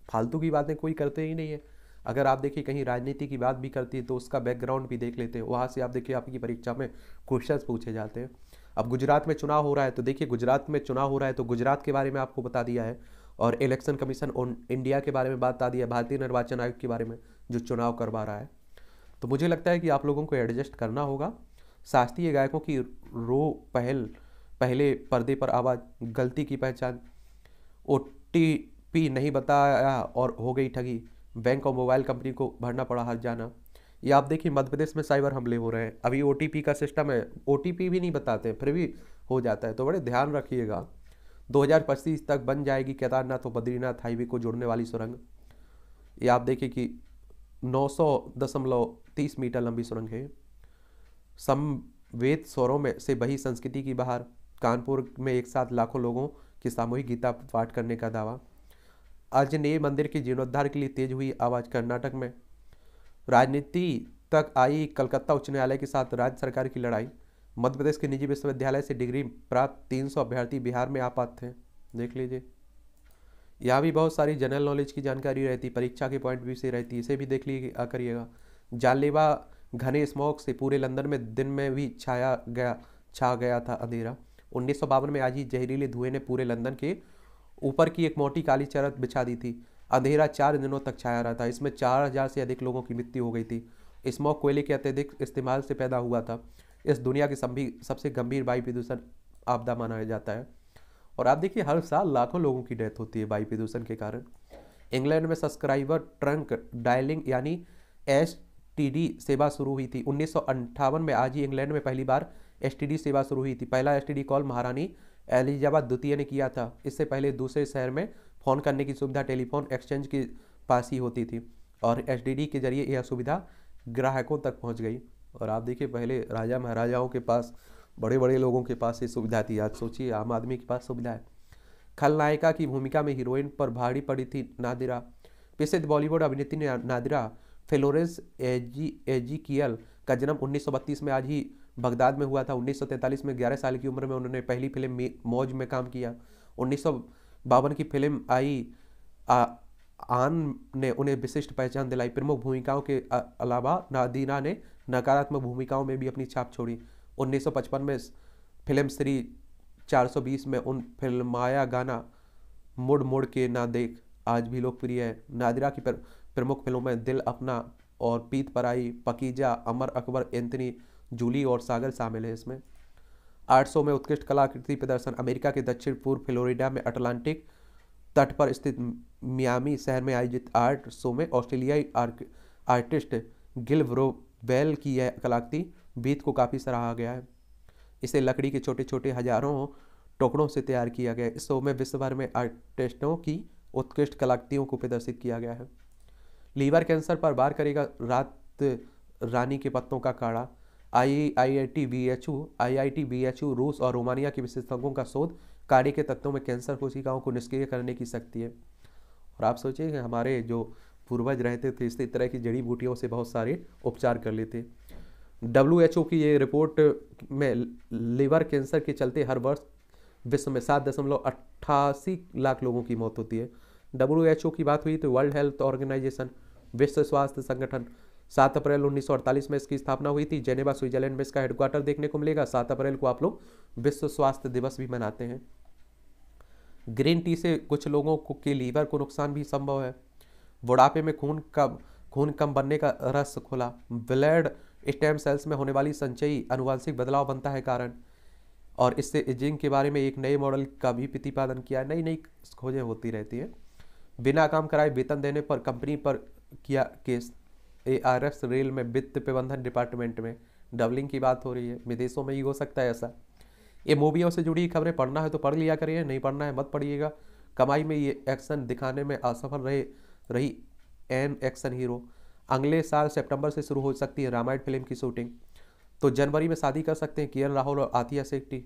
S1: फालतू की बातें कोई करते ही नहीं है। अगर आप देखिए कहीं राजनीति की बात भी करती है तो उसका बैकग्राउंड भी देख लेते हैं, वहाँ से आप देखिए आपकी परीक्षा में क्वेश्चंस पूछे जाते हैं। अब गुजरात में चुनाव हो रहा है तो देखिए गुजरात में चुनाव हो रहा है तो गुजरात के बारे में आपको बता दिया है, और इलेक्शन कमीशन ऑन इंडिया के बारे में बता दिया, भारतीय निर्वाचन आयोग के बारे में जो चुनाव करवा रहा है। तो मुझे लगता है कि आप लोगों को एडजस्ट करना होगा। शास्त्रीय गायकों की पहले पर्दे पर आवाज़, गलती की पहचान, OTP नहीं बताया और हो गई ठगी, बैंक और मोबाइल कंपनी को भरना पड़ा हर्जाना। ये आप देखिए मध्य प्रदेश में साइबर हमले हो रहे हैं। अभी OTP का सिस्टम है, OTP भी नहीं बताते हैं फिर भी हो जाता है, तो बड़े ध्यान रखिएगा। 2025 तक बन जाएगी केदारनाथ और बद्रीनाथ हाईवे को जोड़ने वाली सुरंग। ये आप देखिए कि 900.30 मीटर लंबी सुरंग है। समवेत स्वरों में से बही संस्कृति की बहार। कानपुर में एक साथ लाखों लोगों की सामूहिक गीता पाठ करने का दावा। आंजनेय मंदिर के जीर्णोद्धार के लिए तेज हुई आवाज। कर्नाटक में राजनीति तक आई कलकत्ता उच्च न्यायालय के साथ राज्य सरकार की लड़ाई। मध्य प्रदेश के निजी विश्वविद्यालय से डिग्री प्राप्त 300 अभ्यर्थी बिहार में आपात थे। देख लीजिए यहाँ भी बहुत सारी जनरल नॉलेज की जानकारी रहती, परीक्षा के पॉइंट व्यू से रहती, इसे भी देख लीजिए करिएगा। जानलेवा घने स्मॉग से पूरे लंदन में दिन में भी छा गया था अंधेरा। 1952 में आज ही जहरीले धुएं ने पूरे लंदन के ऊपर की एक मोटी काली चादर बिछा दी थी। अंधेरा 4 दिनों तक छाया रहा था। इसमें 4000 से अधिक लोगों की मृत्यु हो गई थी। स्मॉग कोयले के अत्यधिक इस्तेमाल से पैदा हुआ था। इस दुनिया की सबसे गंभीर वायु प्रदूषण आपदा माना जाता है। और आप देखिए हर साल लाखों लोगों की डेथ होती है वायु प्रदूषण के कारण। इंग्लैंड में सब्सक्राइबर ट्रंक डायलिंग यानी STD सेवा शुरू हुई थी। 1958 में आज ही इंग्लैंड में पहली बार STD सेवा शुरू हुई थी। पहला STD कॉल महारानी एलिजाबेथ द्वितीय ने किया था। इससे पहले दूसरे शहर में फ़ोन करने की सुविधा टेलीफोन एक्सचेंज के पास ही होती थी, और STD के जरिए यह सुविधा ग्राहकों तक पहुंच गई। और आप देखिए पहले राजा महाराजाओं के पास, बड़े बड़े लोगों के पास ये सुविधा थी। आज सोचिए आम आदमी के पास सुविधा है। खलनायिका की भूमिका में हीरोइन पर भारी पड़ी थी नादिरा। प्रसिद्ध बॉलीवुड अभिनेत्री नादिरा फ्लोरेंस एजिकियल का जन्म 1932 में आज ही बगदाद में हुआ था। 1943 में 11 साल की उम्र में उन्होंने पहली फिल्म मौज में काम किया। 1952 की फिल्म आई आन ने उन्हें विशिष्ट पहचान दिलाई। प्रमुख भूमिकाओं के अलावा नादिरा ने नकारात्मक भूमिकाओं में भी अपनी छाप छोड़ी। 1955 में फिल्म श्री 420 में उन फिल्माया गाना मुड़ मुड़ के ना देख आज भी लोकप्रिय है। नादिरा की प्रमुख फिल्मों में दिल अपना और पीत पर आई, पकीजा, अमर अकबर, एंथनी, जूली और सागर शामिल है। इसमें 800 में उत्कृष्ट कलाकृति प्रदर्शन। अमेरिका के दक्षिण पूर्व फ्लोरिडा में अटलांटिक तट पर स्थित मियामी शहर में आयोजित आर्ट शो में ऑस्ट्रेलियाई आर्टिस्ट गिल ब्रोवेल की यह कलाकृति बीत को काफ़ी सराहा गया है। इसे लकड़ी के छोटे छोटे हजारों टुकड़ों से तैयार किया गया। इस शो में विश्व भर में आर्टिस्टों की उत्कृष्ट कलाकृतियों को प्रदर्शित किया गया है। लीवर कैंसर पर वार करेगा रात रानी के पत्तों का काढ़ा। आईआईटी बीएचयू रूस और रोमानिया के विशेषज्ञों का शोध, काढ़े के तत्वों में कैंसर कोशिकाओं को निष्क्रिय करने की शक्ति है। और आप सोचिए कि हमारे जो पूर्वज रहते थे इसी तरह की जड़ी बूटियों से बहुत सारे उपचार कर लेते। WHO की ये रिपोर्ट में लीवर कैंसर के चलते हर वर्ष विश्व में 7.88 लाख लोगों की मौत होती है। WHO की बात हुई तो वर्ल्ड हेल्थ ऑर्गेनाइजेशन, विश्व स्वास्थ्य संगठन, 7 अप्रैल 1948 में इसकी स्थापना हुई थी। जेनेवा स्विट्जरलैंड में इसका हेडक्वार्टर देखने को मिलेगा। 7 अप्रैल को आप लोग विश्व स्वास्थ्य दिवस भी मनाते हैं। ग्रीन टी से कुछ लोगों को के लीवर को नुकसान भी संभव है। बुढ़ापे में खून कम बनने का रहस्य खुला। ब्लड स्टेम सेल्स में होने वाली संचयी अनुवांशिक बदलाव बनता है कारण। और इससे एजिंग के बारे में एक नए मॉडल का भी प्रतिपादन किया है। नई नई खोजें होती रहती है। बिना काम कराए वेतन देने पर कंपनी पर किया केस। ARS रेल में वित्त प्रबंधन डिपार्टमेंट में डबलिंग की बात हो रही है। विदेशों में ही हो सकता है ऐसा। ये मूवियों से जुड़ी खबरें पढ़ना है तो पढ़ लिया करिए, नहीं पढ़ना है मत पढ़िएगा। कमाई में ये एक्शन दिखाने में असफल रही एन एक्शन हीरो। अगले साल सितंबर से शुरू हो सकती है रामायण फिल्म की शूटिंग, तो जनवरी में शादी कर सकते हैं किरण राहुल और आतिया शेट्टी,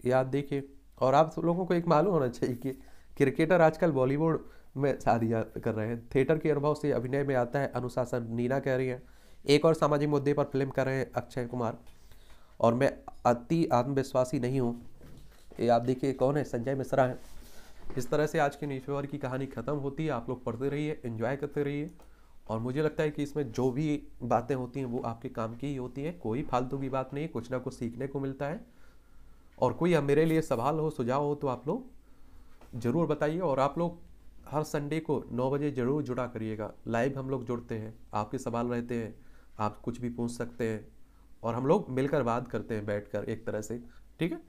S1: याद देखिए। और आप लोगों को एक मालूम होना चाहिए कि क्रिकेटर आजकल बॉलीवुड में शादियाँ कर रहे हैं। थिएटर के अनुभव से अभिनय में आता है अनुशासन, नीना कह रही हैं। एक और सामाजिक मुद्दे पर फिल्म कर रहे हैं अक्षय कुमार। और मैं अति आत्मविश्वासी नहीं हूँ, ये आप देखिए कौन है, संजय मिश्रा है। इस तरह से आज की न्यूज़पेपर की कहानी खत्म होती है। आप लोग पढ़ते रहिए, एंजॉय करते रहिए। और मुझे लगता है कि इसमें जो भी बातें होती हैं वो आपके काम की ही होती है। कोई फालतू की बात नहीं है, कुछ ना कुछ सीखने को मिलता है। और कोई अब मेरे लिए सवाल हो, सुझाव हो तो आप लोग ज़रूर बताइए। और आप लोग हर संडे को 9 बजे ज़रूर जुड़ा करिएगा। लाइव हम लोग जुड़ते हैं, आपके सवाल रहते हैं, आप कुछ भी पूछ सकते हैं और हम लोग मिलकर बात करते हैं बैठकर एक तरह से। ठीक है।